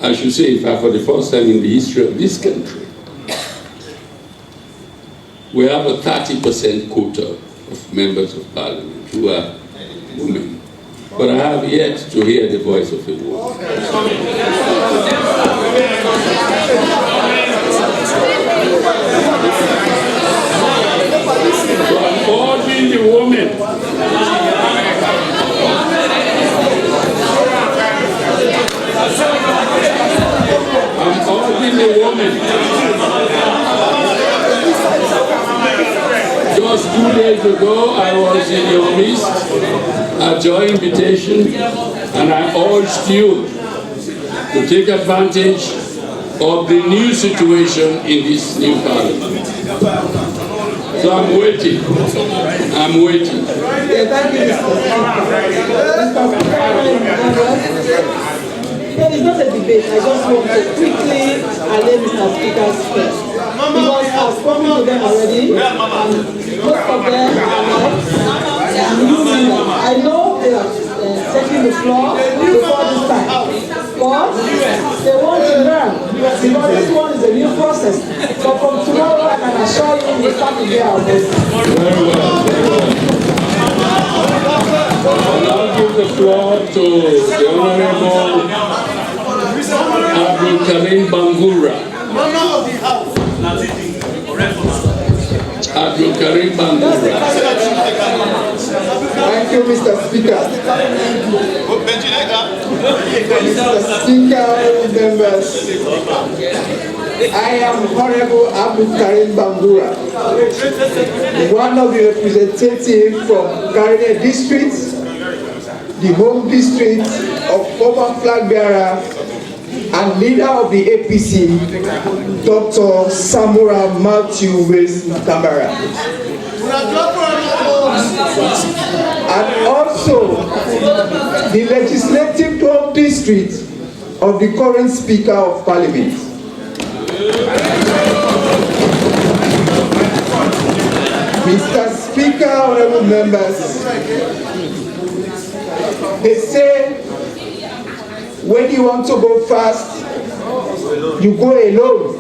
I should say, in fact, for the first time in the history of this country, we have a 30% quota of members of parliament who are women. But I have yet to hear the voice of a woman. So I'm urging the women. I'm urging the women. Just 2 days ago, I was in your midst at your invitation, and I urged you to take advantage of the new situation in this new parliament. So I'm waiting. I'm waiting. It's not a debate. I just want to quickly allay Mr. Speaker's stress. Because I've spoken to them already, and most of them are wives and new members. I know they are taking the floor before this time, but they want to learn, because this one is a new process. So from tomorrow, I can assure you we start to get our best. Very well. I'll now give the floor to the Honorable Abdul Karim Bangura. Abdul Karim Bangura. Thank you, Mr. Speaker. Mr. Speaker, members, I am Honorable Abdul Karim Bangura, one of the representatives from Garden District, the home district of former flag bearer and leader of the APC, Dr. Samura Matthew Wills Tambara. And also the legislative home district of the current Speaker of Parliament. Mr. Speaker, honorable members, they say when you want to go fast, you go alone.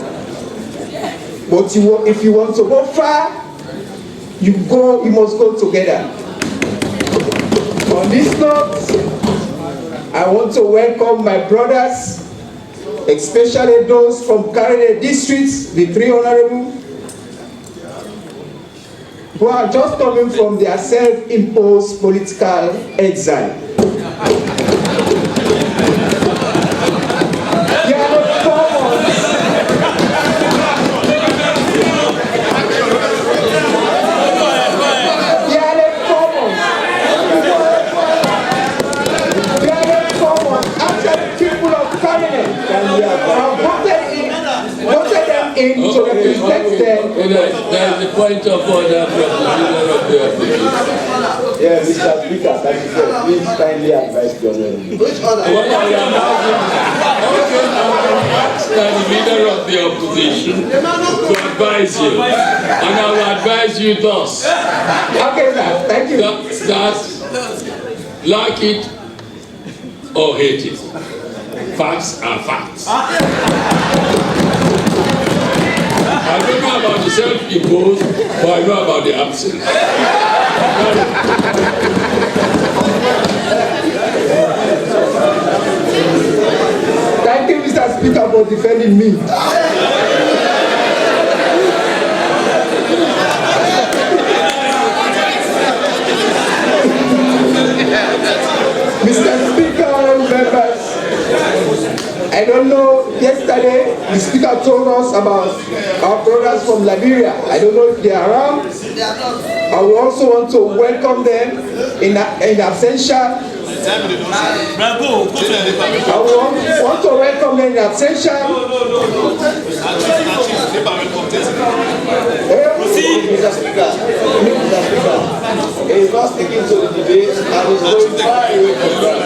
But if you want to go far, you must go together. On this note, I want to welcome my brothers, especially those from Karele districts, the 3 honorable, who are just coming from their self-imposed political exile. They are not common. They are not common. They are not common. Actually, people of Karele have voted them in to represent them. There is a point of order from the leader of the opposition. Yeah, Mr. Speaker, please kindly advise the honorable. What I am asking the leader of the opposition to advise you, and I will advise you thus. Okay, sir. Thank you. That like it or hate it, facts are facts. I don't know about the self-imposed, but I know about the absence. Thank you, Mr. Speaker, for defending me. Mr. Speaker, honorable members, I don't know, yesterday the speaker told us about our brothers from Liberia. I don't know if they are around. I would also want to welcome them in absentia. I want to welcome them in absentia. Mr. Speaker, he is not sticking to the debate and is going far away from that.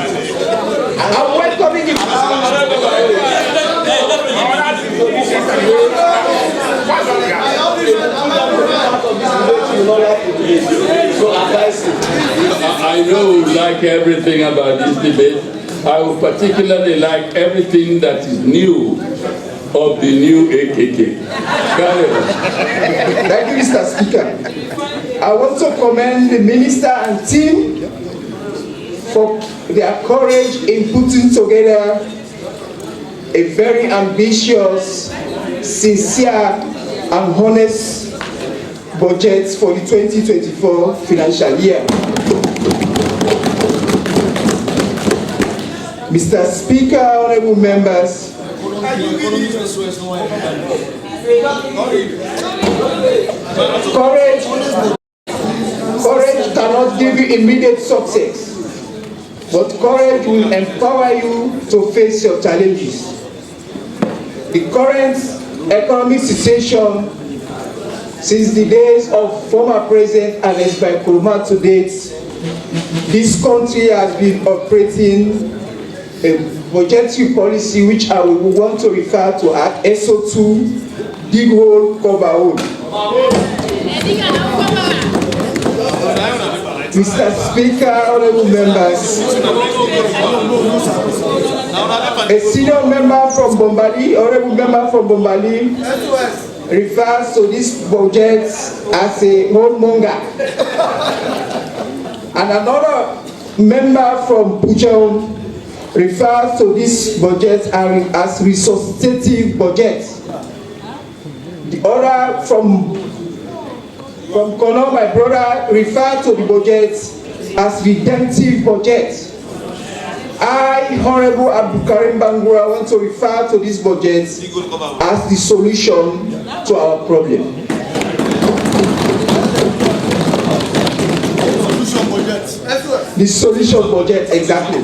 I'm welcoming him. I know you like everything about this debate. I would particularly like everything that is new of the new AKK. Thank you, Mr. Speaker. I want to commend the minister and team for their courage in putting together a very ambitious, sincere, and honest budget for the 2024 financial year. Mr. Speaker, honorable members, courage cannot give you immediate success, but courage will empower you to face your challenges. The current economic situation since the days of former President Alex Nkuruma to date, this country has been operating a budgetary policy which I will want to refer to as SO2, dig hole, cover hole. Mr. Speaker, honorable members, a senior member from Bombali, honorable member from Bombali, refers to this budget as a homemonger. And another member from Puchon refers to this budget as resuscitative budget. The other from Kono, my brother, referred to the budget as redemptive budget. I, Honorable Abdulkarim Bangura, want to refer to this budget as the solution to our problem. The solution budget, exactly.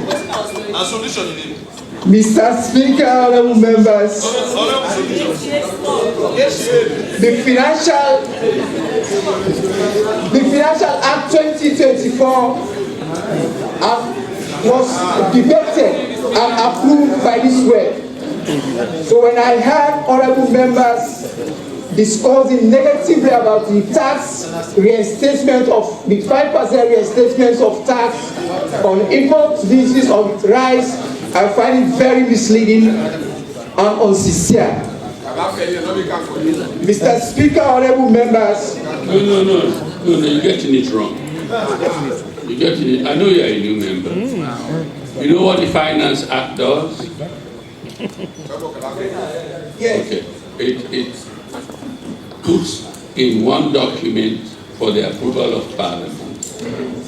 Mr. Speaker, honorable members, the Financial Act 2024 was debated and approved by this way. So when I heard honorable members discussing negatively about the tax reinstatement of the 5% reinstatement of tax on import duties of rice, I find it very misleading and unsincere. Mr. Speaker, honorable members. No, you're getting it wrong. You're getting it. I know you're a new member. You know what the Finance Act does? Yes. Okay. It puts in one document for the approval of Parliament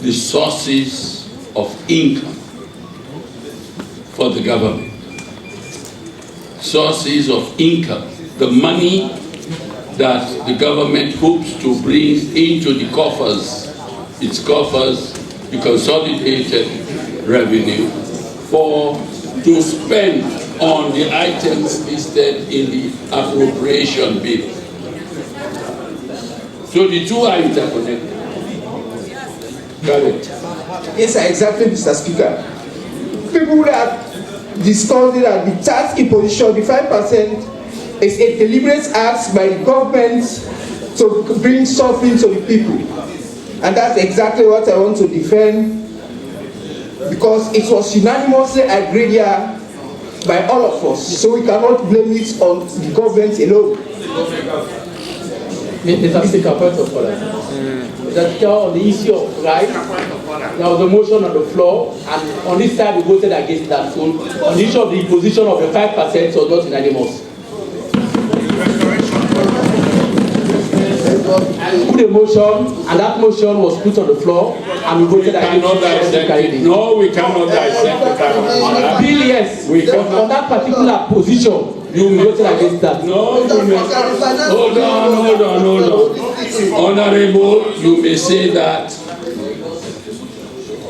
the sources of income for the government. Sources of income. The money that the government hopes to bring into the coffers, its coffers, the consolidated revenue, to spend on the items listed in the appropriation bill. So the two are interconnected. Got it? Yes, sir, exactly, Mr. Speaker. People that discussed that the tax imposition, the 5%, is a deliberate act by the government to bring suffering to the people. And that's exactly what I want to defend, because it was unanimously agreed here by all of us. So we cannot blame it on the government alone. Mr. Speaker, point of order. Mr. Speaker, on the issue of rice, there was a motion on the floor, and on this side we voted against that. So on the issue of the imposition of the 5% was not unanimous. I put a motion, and that motion was put on the floor, and we voted against it. No, we cannot dissect the candidate. On the bill, yes. On that particular position, you voted against that. No, you may. Hold on. Honorable, you may say that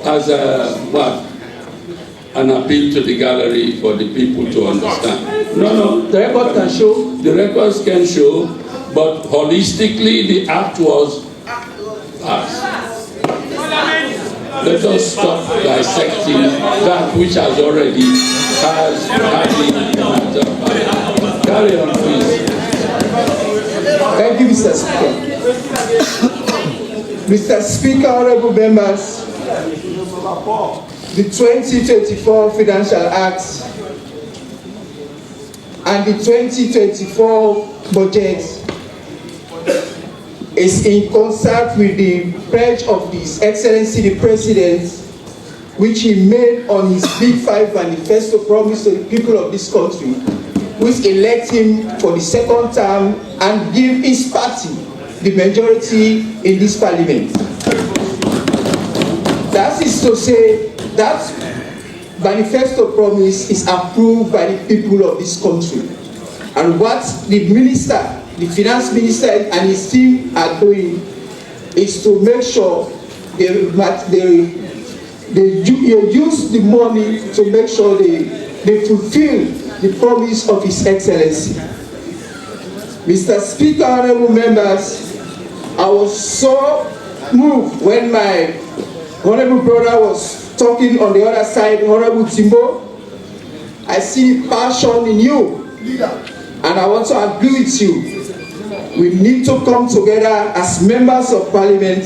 as an appeal to the gallery for the people to understand. No. The record can show. The records can show, but holistically, the act was passed. Let us stop dissecting that which has already passed. Carry on, please. Thank you, Mr. Speaker. Mr. Speaker, honorable members, the 2024 Financial Act and the 2024 budget is in concert with the pledge of His Excellency the President, which he made on his Big Five manifesto promise to the people of this country, which elect him for the second term and give his party the majority in this parliament. That is to say, that manifesto promise is approved by the people of this country. And what the minister, the finance minister and his team are doing is to make sure they use the money to make sure they fulfill the promise of His Excellency. Mr. Speaker, honorable members, I was so moved when my honorable brother was talking on the other side, Honorable Timbo. I see passion in you, and I want to agree with you. We need to come together as members of parliament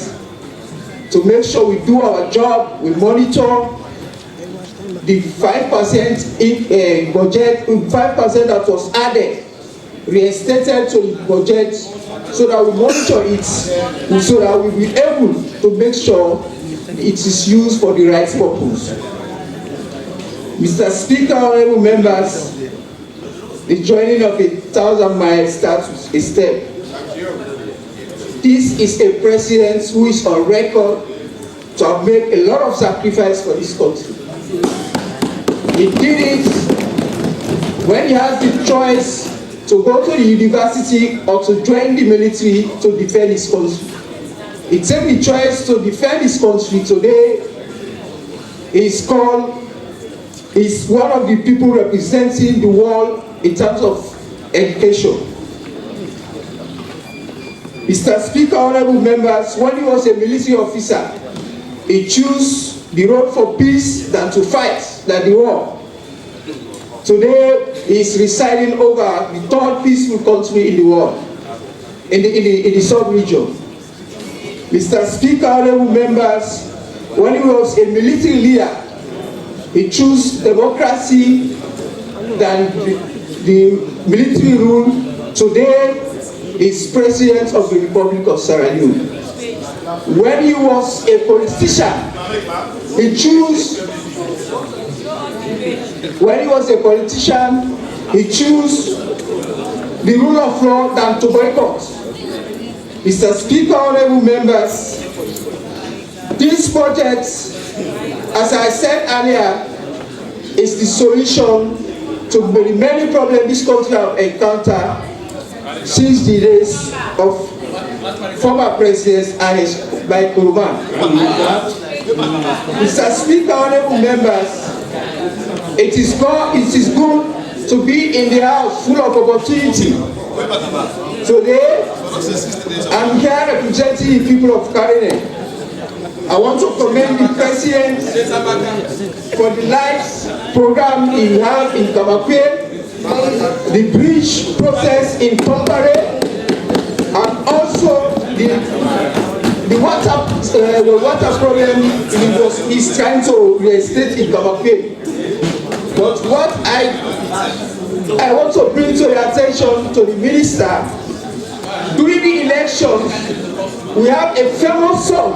to make sure we do our job. We monitor the 5% in budget, 5% that was added, reinstated to the budget, so that we monitor it, so that we will be able to make sure it is used for the right purpose. Mr. Speaker, honorable members, the joining of 1,000 miles starts with a step. This is a president who is on record to have made a lot of sacrifice for this country. He did it when he has the choice to go to the university or to join the military to defend his country. He took the choice to defend his country. Today, he's one of the people representing the world in terms of education. Mr. Speaker, honorable members, when he was a military officer, he chose the road for peace than to fight, than the war. Today, he is residing over the third peaceful country in the world, in the sub-region. Mr. Speaker, honorable members, when he was a military leader, he chose democracy than the military rule. Today, he is president of the Republic of Sierra Leone. When he was a politician, he chose the rule of law than to boycott. Mr. Speaker, honorable members, this budget, as I said earlier, is the solution to the many problems this country have encountered since the days of former presidents and his Michael Mann. Mr. Speaker, honorable members, it is good to be in the house full of opportunity. Today, I'm here representing the people of Carine. I want to commend the President for the lights program he has in Kamakwe, the bridge process in Kompare, and also the water problem he's trying to reinstate in Kamakwe. But what I want to bring to the attention to the minister, during the elections, we have a famous song,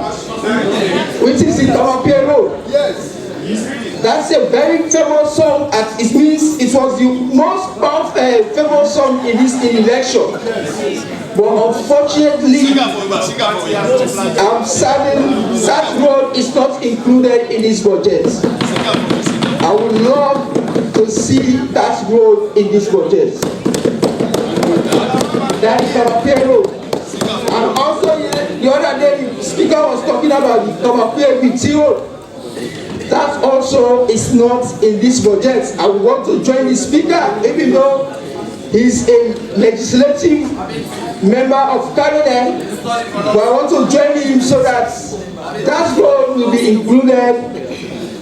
which is in Kamakwe Road. Yes. That's a very famous song, and it means it was the most famous song in this election. But unfortunately, I'm saddened that road is not included in this budget. I would love to see that road in this budget. That is our payroll. And also, the other day, the speaker was talking about the Kamapé road. That also is not in this budget. I would want to join the speaker, even though he's a legislative member of Canada, but I want to join him so that that road will be included,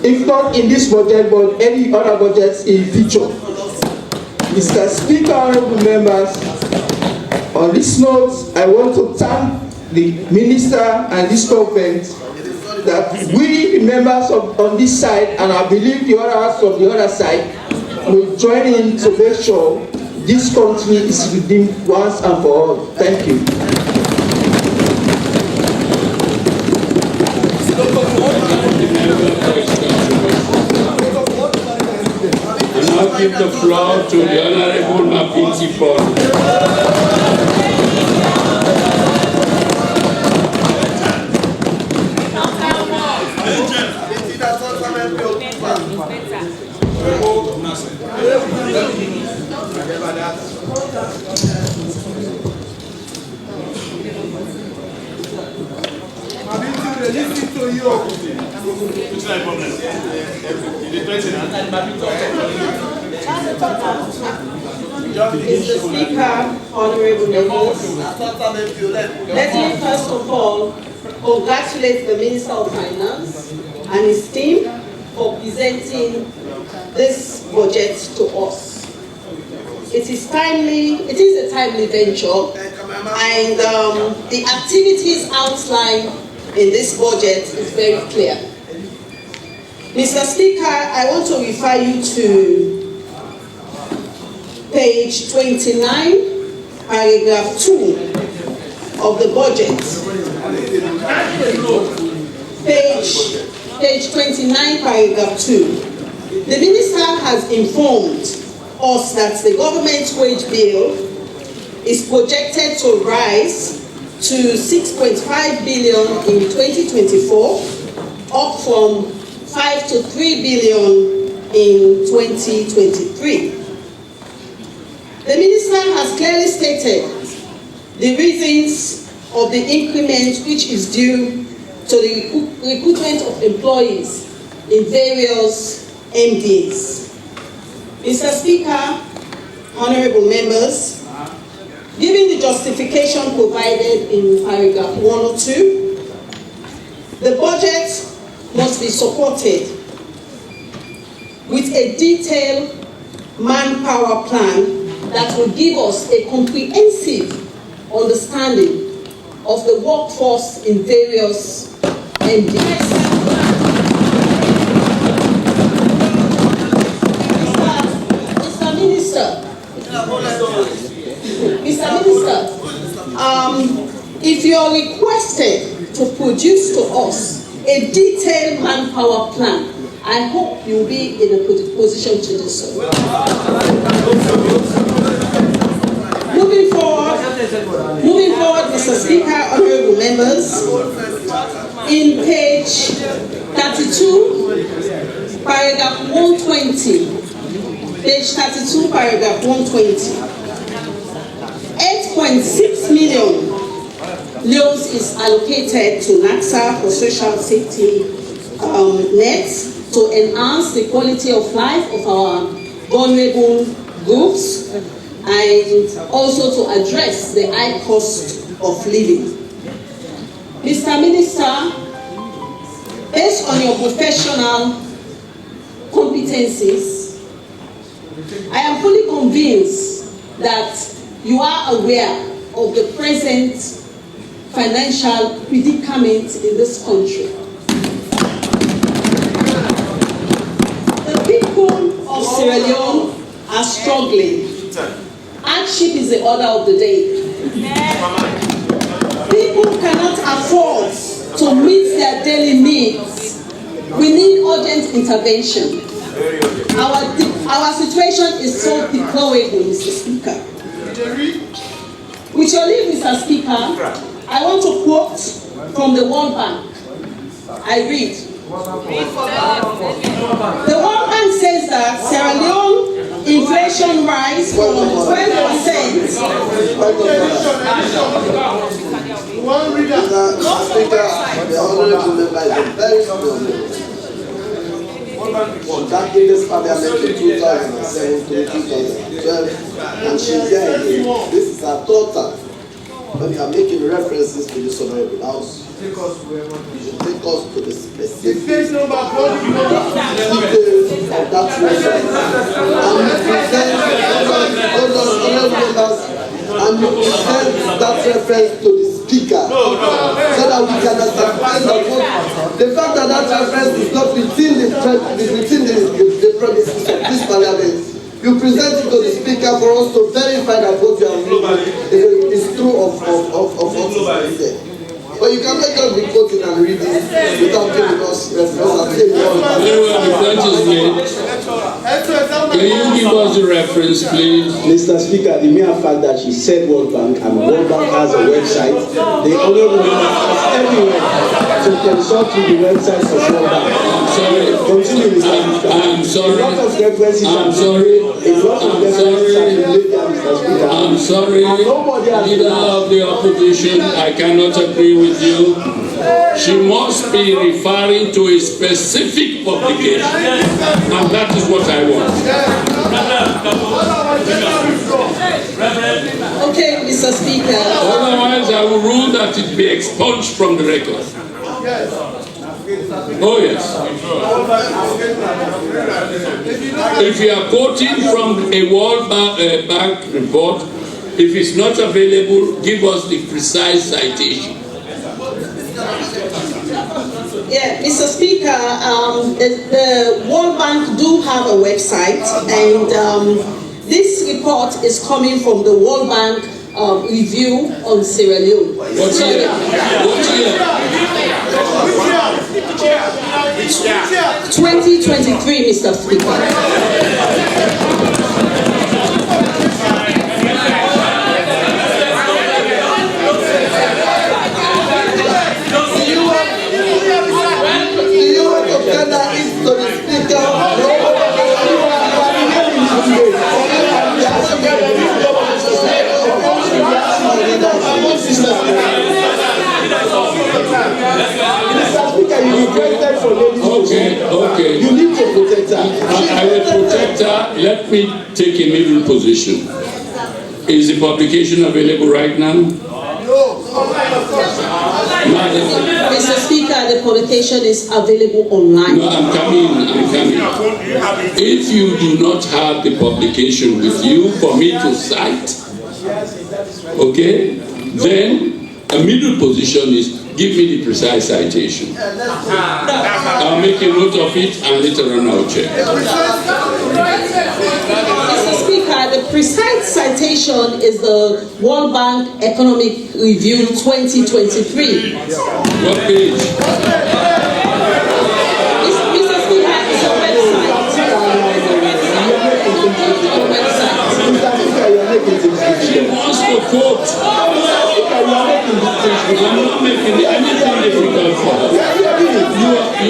if not in this budget, but any other budgets in future. Mr. Speaker, honorable members, on this note, I want to thank the minister and this government that we, the members on this side, and I believe the others from the other side, will join in to make sure this country is redeemed once and for all. Thank you. I now give the floor to the Honorable Mapinti Paul. Mr. Speaker, honorable members, let me first of all congratulate the Minister of Finance and his team for presenting this budget to us. It is a timely venture, and the activities outlined in this budget is very clear. Mr. Speaker, I want to refer you to page 29, paragraph 2 of the budget. Page 29, paragraph 2. The minister has informed us that the government wage bill is projected to rise to 6.5 billion in 2024, up from 5 to 3 billion in 2023. The minister has clearly stated the reasons of the increment, which is due to the recruitment of employees in various MDAs. Mr. Speaker, honorable members, given the justification provided in paragraph 102, the budget must be supported with a detailed manpower plan that will give us a comprehensive understanding of the workforce in various MDs. Mr. Minister, if you are requested to produce to us a detailed manpower plan, I hope you'll be in a position to do so. Moving forward, Mr. Speaker, honorable members, in page 32, paragraph 120, page 32, paragraph 120, 8.6 million loans is allocated to NACSA for social safety nets to enhance the quality of life of our vulnerable groups and also to address the high cost of living. Mr. Minister, based on your professional competencies, I am fully convinced that you are aware of the present financial predicament in this country. The people of Sierra Leone are struggling. Hardship is the order of the day. People cannot afford to meet their daily needs. We need urgent intervention. Our situation is so deplorable, Mr. Speaker. With your leave, Mr. Speaker, I want to quote from the World Bank. I read. The World Bank says that Sierra Leone inflation rise from 12%. That in this parliament in 2007 to 2012, and she's there again. This is her third time. When you are making references to this honorable house, you should take us to the specific details of that reference. And you present that reference to the speaker, so that we can understand that the fact that that reference is not within the premises of this parliament. You present it to the speaker for us to verify that what you are reading is true of what is said. But you cannot just be quoting and reading without giving us reference. Can you give us the reference, please? Mr. Speaker, the mere fact that she said World Bank and World Bank has a website, the honorable member is everywhere to consult with the website of World Bank. I'm sorry. Continue, Mr. Speaker. I'm sorry. A lot of references I'm sorry. I'm sorry. Leader of the opposition, I cannot agree with you. She must be referring to a specific publication, and that is what I want. Okay, Mr. Speaker. Otherwise, I will rule that it be expunged from the record. Oh yes. If you are quoting from a World Bank report, if it's not available, give us the precise citation. Yeah, Mr. Speaker, the World Bank do have a website, and this report is coming from the World Bank review on Sierra Leone. What year? What year? 2023, Mr. Speaker. Okay. You need to protect her. I will protect her. Let me take a middle position. Is the publication available right now? Mr. Speaker, the publication is available online. No, I'm coming. If you do not have the publication with you for me to cite, okay, then a middle position is give me the precise citation. I'll make a note of it and later on I'll check. Mr. Speaker, the precise citation is the World Bank Economic Review 2023. What page? Mr. Speaker, it's a website. She wants to quote. I'm not making anything difficult for her.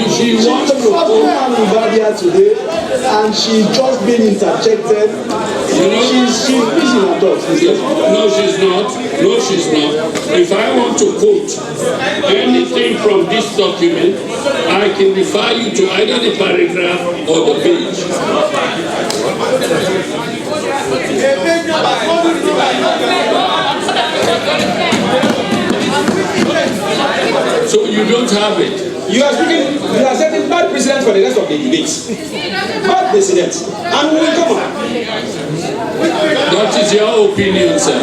She wants to quote. Today, and she's just been interjected. She's busy in her thoughts. No, she's not. If I want to quote anything from this document, I can refer you to either the paragraph or the page. So you don't have it. You are setting bad precedent for the rest of the debates. Bad precedent. And we will come on. That is your opinion, sir.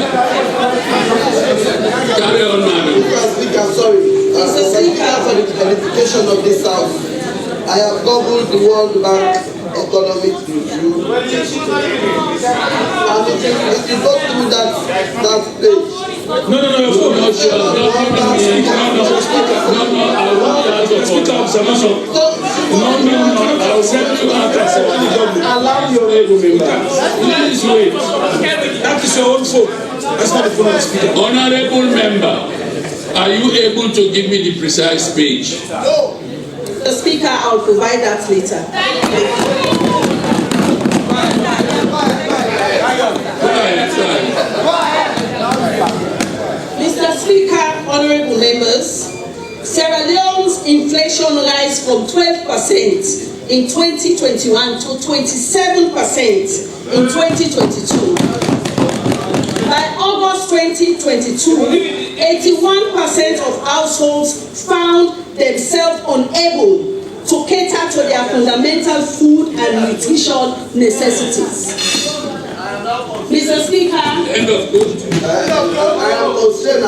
Carry on, madam. Sorry. Mr. Speaker, for the edification of this house, I have googled the World Bank Economic Review. And it is not through that page. No, I want that observation. I'll send you out as allow your able members. Please wait. That is your own fault. Honorable member, are you able to give me the precise page? No. The Speaker, I'll provide that later. Mr. Speaker, honorable members, Sierra Leone's inflation rise from 12% in 2021 to 27% in 2022. By August 2022, 81% of households found themselves unable to cater to their fundamental food and nutrition necessities. Mr. Speaker, End of quote. I am constrained. I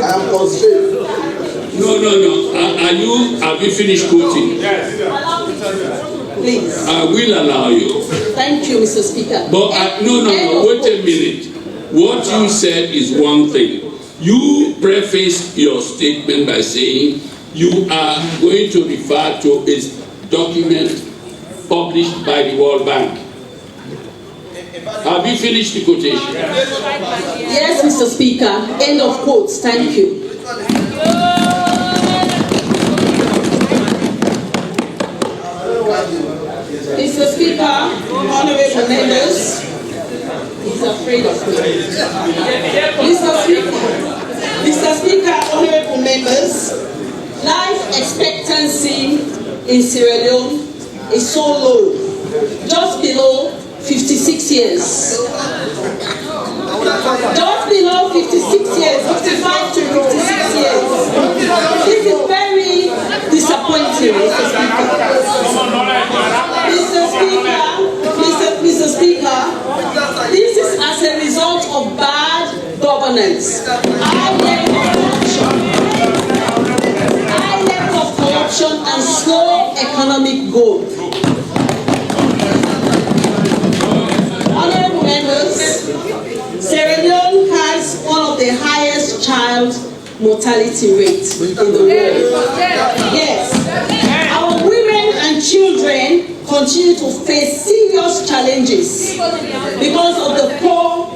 am constrained. No. Have you finished quoting? please. I will allow you. Thank you, Mr. Speaker. But no, wait a minute. What you said is one thing. You prefaced your statement by saying you are going to refer to a document published by the World Bank. Have you finished the quotation? Yes, Mr. Speaker. End of quotes. Thank you. Mr. Speaker, honorable members, he's afraid of me. Mr. Speaker, honorable members, life expectancy in Sierra Leone is so low, just below 56 years. Just below 56 years, 55 to 56 years. This is very disappointing, Mr. Speaker. Mr. Speaker, this is as a result of bad governance, high level of corruption, and slow economic growth. Honorable members, Sierra Leone has one of the highest child mortality rates in the world. Yes, our women and children continue to face serious challenges because of the poor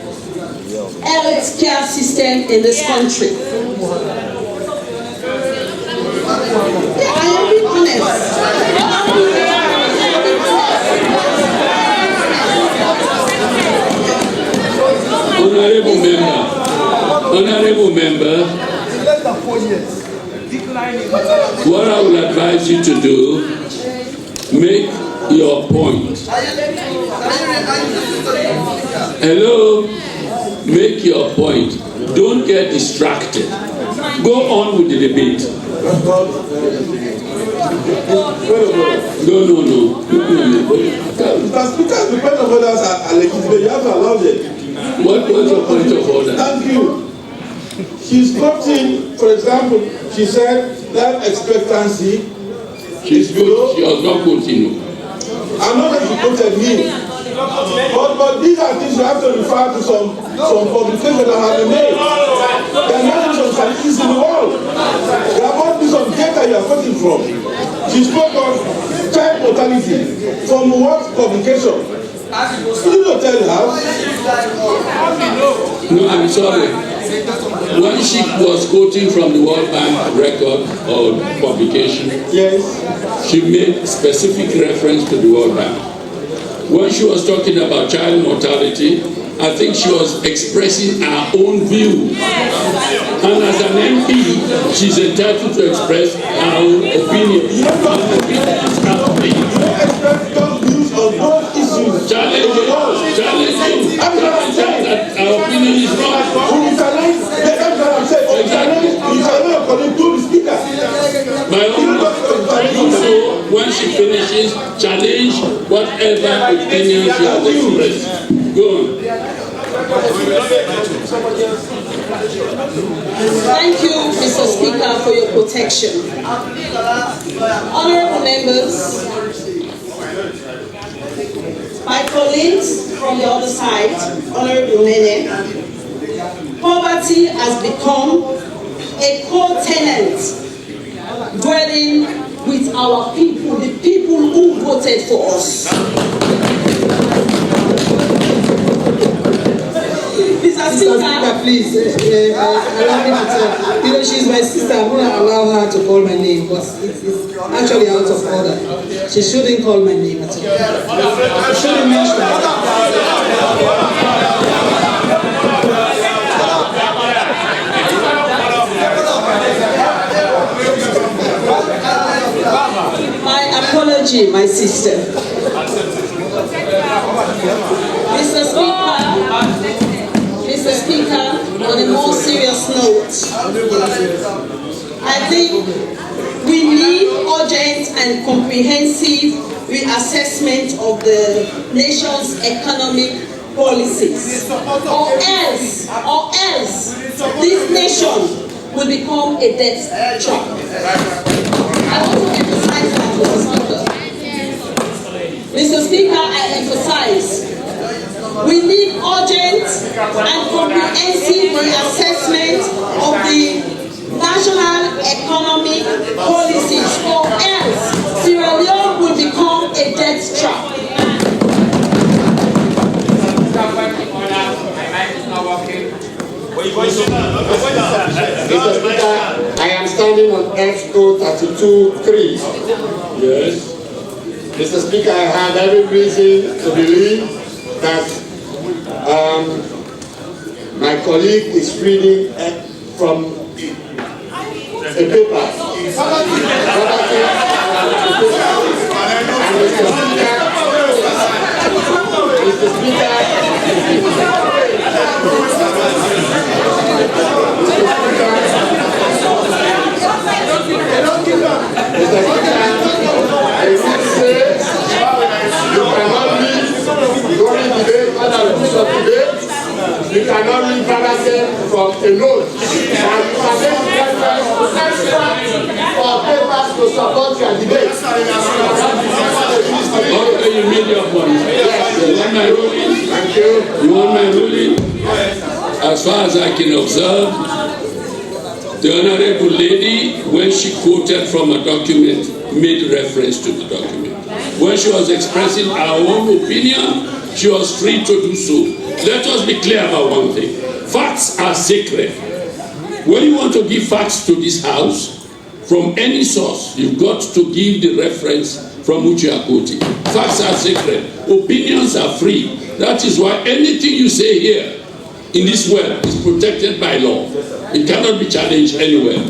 health care system in this country. I am being honest. Honorable member, what I will advise you to do, make your point. Hello? Make your point. Don't get distracted. Go on with the debate. No. Mr. Speaker, the point of orders are legitimate. You have to allow them. What was your point of order? Thank you. She's quoting, for example, she said life expectancy is good. She was not quoting. I'm not that she quoted me. But these are things you have to refer to some publications that have been made. There are not some statistics in the world. There are not some data you are quoting from. She spoke of child mortality from what publication? You don't tell her. No, I'm sorry. When she was quoting from the World Bank record or publication, yes, she made specific reference to the World Bank. When she was talking about child mortality, I think she was expressing her own view. And as an MP, she's entitled to express her own opinion. Challenge that our opinion is wrong. My own also, when she finishes, challenge whatever opinion she has expressed. Go on. Thank you, Mr. Speaker, for your protection. Honorable members, my colleagues from the other side, Honorable Leone, poverty has become a core tenet dwelling with our people, the people who voted for us. Mr. Speaker, please, allow me to tell. You know, she's my sister. I'm going to allow her to call my name, but it's actually out of order. She shouldn't call my name at all. She shouldn't mention it. My apology, my sister. Mr. Speaker, on a more serious note, I think we need urgent and comprehensive reassessment of the nation's economic policies, or else this nation will become a death trap. I want to emphasize that, Mr. Speaker, I emphasize we need urgent and comprehensive reassessment of the national economic policies, or else Sierra Leone will become a death trap. Mr. Speaker, I am standing on Exco 32.3. Yes. Mr. Speaker, I have every reason to believe that my colleague is reading from a paper. Mr. Speaker, you cannot read paragraph from a note, and you can make reference to extra papers to support your debate. Okay, you made your point. Yes. You want my ruling? Thank you. You want my ruling? As far as I can observe, the Honorable Lady, when she quoted from a document, made reference to the document. When she was expressing her own opinion, she was free to do so. Let us be clear about one thing. Facts are sacred. When you want to give facts to this house, from any source, you've got to give the reference from which you are quoting. Facts are sacred. Opinions are free. That is why anything you say here in this world is protected by law. It cannot be challenged anywhere.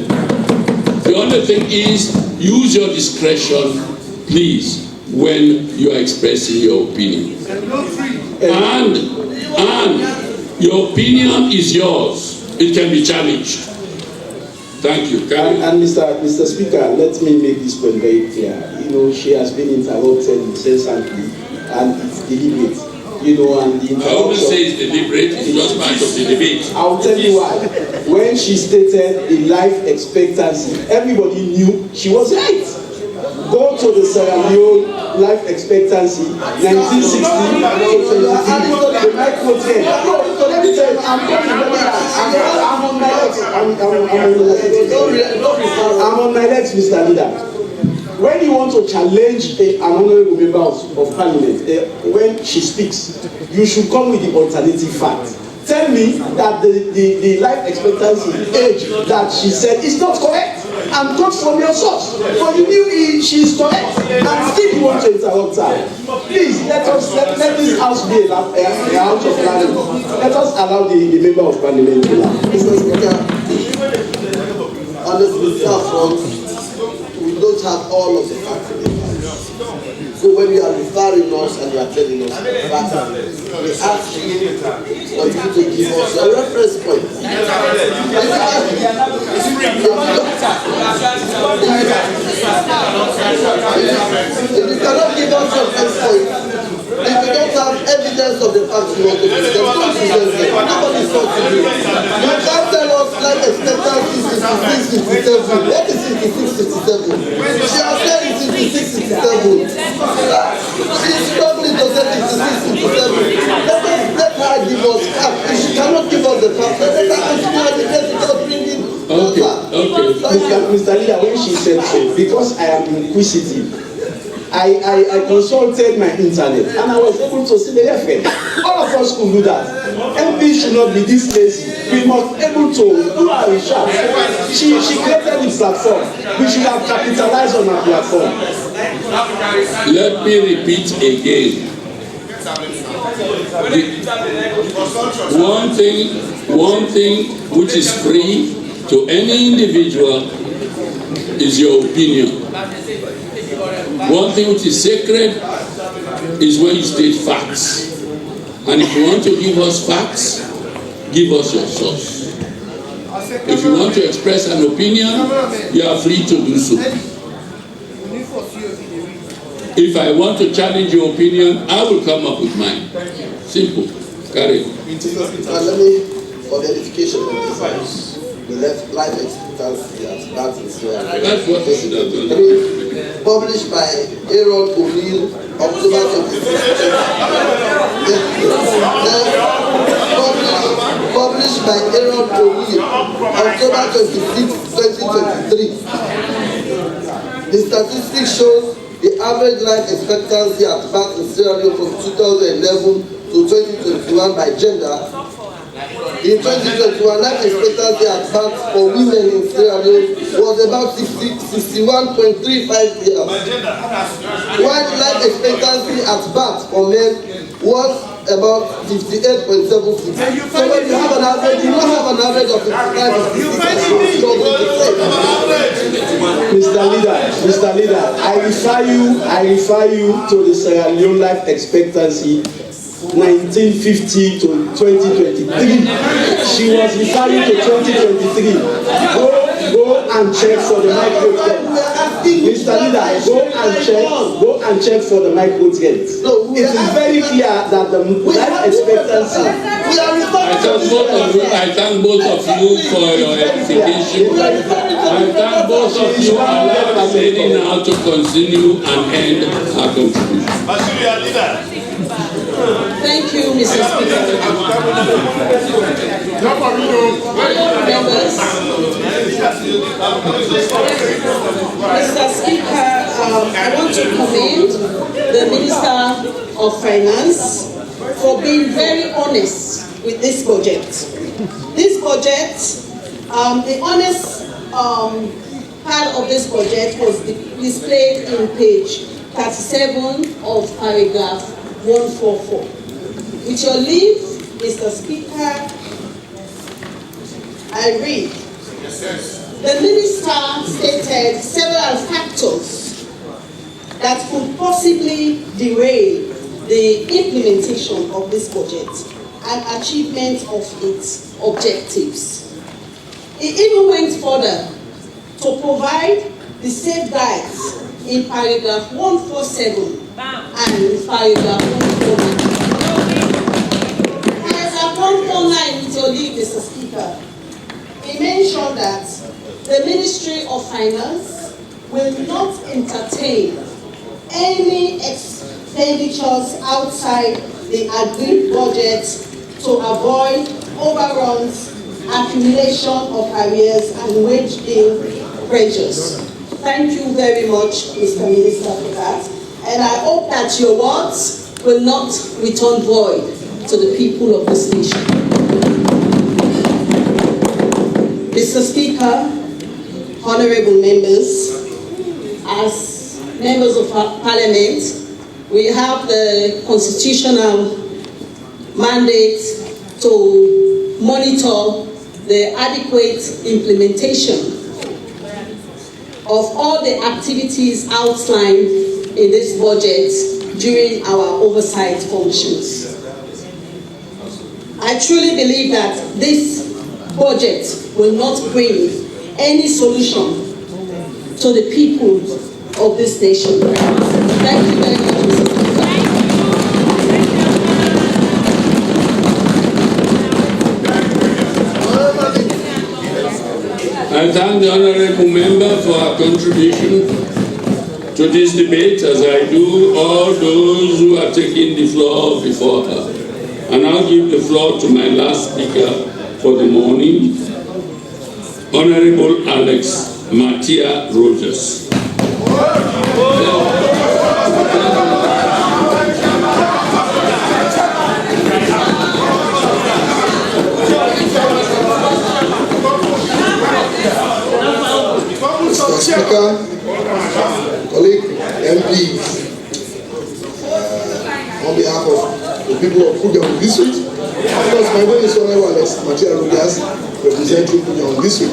The only thing is, use your discretion, please, when you are expressing your opinion. And your opinion is yours. It can be challenged. Thank you. And Mr. Speaker, let me make this point very clear. You know, she has been interrupted incessantly, and it's deliberate. You know, and the I always say it's deliberate, it's just part of the debate. I'll tell you why. When she stated the life expectancy, everybody knew she was right. Go to the Sierra Leone life expectancy, 1960 to 2023. The micro 10. Let me tell you, I'm on my legs, Mr. Leader. When you want to challenge an honorable member of parliament, when she speaks, you should come with the alternative fact. Tell me that the life expectancy age that she said is not correct, and quote from your source. But you knew she is correct, and still you want to interrupt her. Please let this house be a house of parliament. Let us allow the member of parliament to laugh. Mr. Speaker, on the front, we don't have all of the facts in the house. So when you are referring us and you are telling us facts, we ask you for you to give us a reference point. If you cannot give us a reference point, if you don't have evidence of the facts you want to present, don't present them. Nobody is talking to you. You can't tell us life expectancy is 66, 67. What is 66, 67? She has said it's 66, 67. She's struggling to say 66, 67. Let her give us facts. If she cannot give us the facts, let her continue the case without bringing Okay. Mr. Leader, when she said so, because I am inquisitive, I consulted my internet and I was able to see the FM. All of us could do that. MP should not be this lazy. We must be able to do our research. She created this platform. We should have capitalized on our platform. Let me repeat again. One thing which is free to any individual is your opinion. One thing which is sacred is when you state facts. And if you want to give us facts, give us your source. If you want to express an opinion, you are free to do so. If I want to challenge your opinion, I will come up with mine. Simple. Carry on. Let me, for the edification of the life expectancy as that is That's what we should have done. Published by Aaron O'Neill, October 26, published by Aaron O'Neill, October 26, 2023. The statistics shows the average life expectancy at birth in Sierra Leone from 2011 to 2021 by gender. In 2021, life expectancy at birth for women in Sierra Leone was about 61.35 years, while life expectancy at birth for men was about 58.76. So when you have an average, you don't have an average of 55 or 56. Mr. Leader, I refer you to the Sierra Leone life expectancy 1950 to 2023. She was referring to 2023. Go and check for the micro trend. Mr. Leader, go and check for the micro trend. It is very clear that the life expectancy. I thank both of you for your edification. I thank both of you. Allow the lady now to continue and end our contribution. Thank you, Mr. Speaker. Members, Mr. Speaker, I want to commend the Minister of Finance for being very honest with this budget. This budget, the honest part of this budget was displayed in page 37 of paragraph 144. With your leave, Mr. Speaker, I read. The minister stated several factors that could possibly derail the implementation of this budget and achievement of its objectives. He even went further to provide the safeguards in paragraph 147 and paragraph 149. Paragraph 149, with your leave, Mr. Speaker, he mentioned that the Ministry of Finance will not entertain any expenditures outside the agreed budget to avoid overruns, accumulation of arrears, and wage bill pressures. Thank you very much, Mr. Minister, for that. And I hope that your words will not return void to the people of this nation. Mr. Speaker, honorable members, as members of Parliament, we have the constitutional mandate to monitor the adequate implementation of all the activities outlined in this budget during our oversight functions. I truly believe that this budget will not bring any solution to the people of this nation. Thank you very much, Mr. I thank the honorable member for her contribution to this debate, as I do all those who are taking the floor before her. And I'll give the floor to my last speaker for the morning, Honorable Alex Mattia Rogers. the people of Kudian District. Of course, my name is Honorable Alex Matia Rugas, representing Kudian District.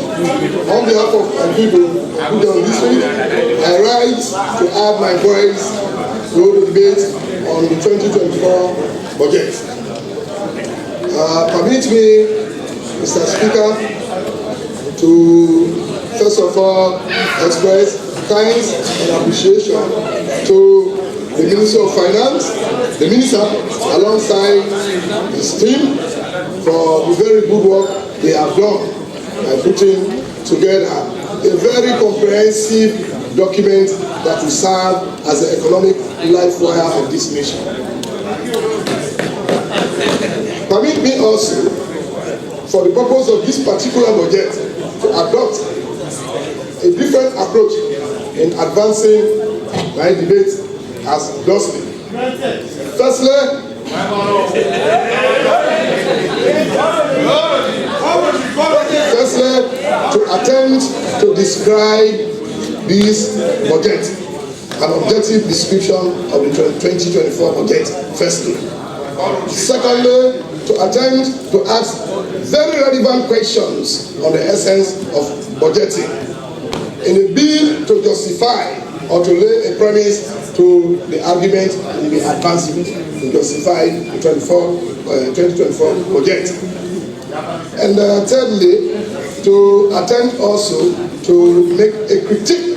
On behalf of my people of Kudian District, I rise to add my voice to the debate on the 2024 budget. Permit me, Mr. Speaker, to first of all express thanks and appreciation to the Ministry of Finance, the Minister, alongside his team, for the very good work they have done by putting together a very comprehensive document that will serve as the economic life wire of this nation. Permit me also, for the purpose of this particular budget, to adopt a different approach in advancing my debate as thusly. Firstly, to attempt to describe this budget, an objective description of the 2024 budget, firstly. Secondly, to attempt to ask very relevant questions on the essence of budgeting in a bid to justify or to lay a premise to the argument in the advancement to justify the 2024 budget. And thirdly, to attempt also to make a critique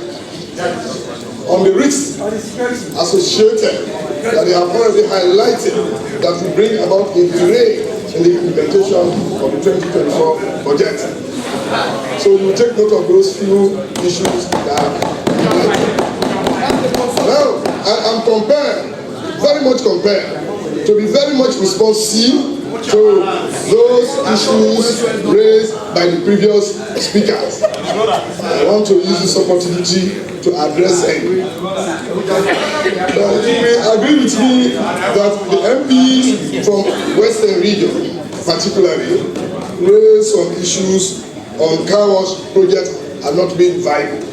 on the risks associated that they have already highlighted that will bring about a delay in the implementation of the 2024 budget. So you take note of those few issues that are highlighted. Now, I am compelled, very much compelled, to be very much responsive to those issues raised by the previous speakers. I want to use this opportunity to address them. You may agree with me that the MPs from Western region, particularly, raised some issues on car wash projects are not being viable.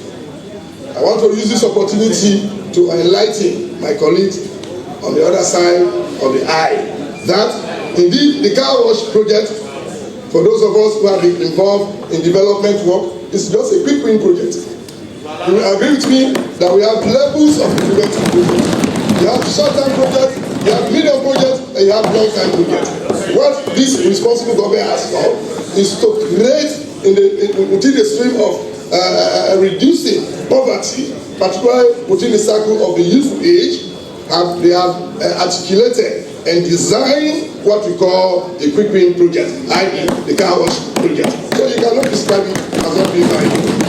I want to use this opportunity to enlighten my colleagues on the other side of the aisle that indeed the car wash project, for those of us who have been involved in development work, is just a quick win project. You will agree with me that we have levels of implementing projects. You have short-term projects, you have medium projects, and you have long-term projects. What this responsible government has done is to create within the stream of reducing poverty, particularly within the circle of the youthful age, they have articulated and designed what we call a quick win project, i.e. the car wash project. So you cannot describe it as not being viable.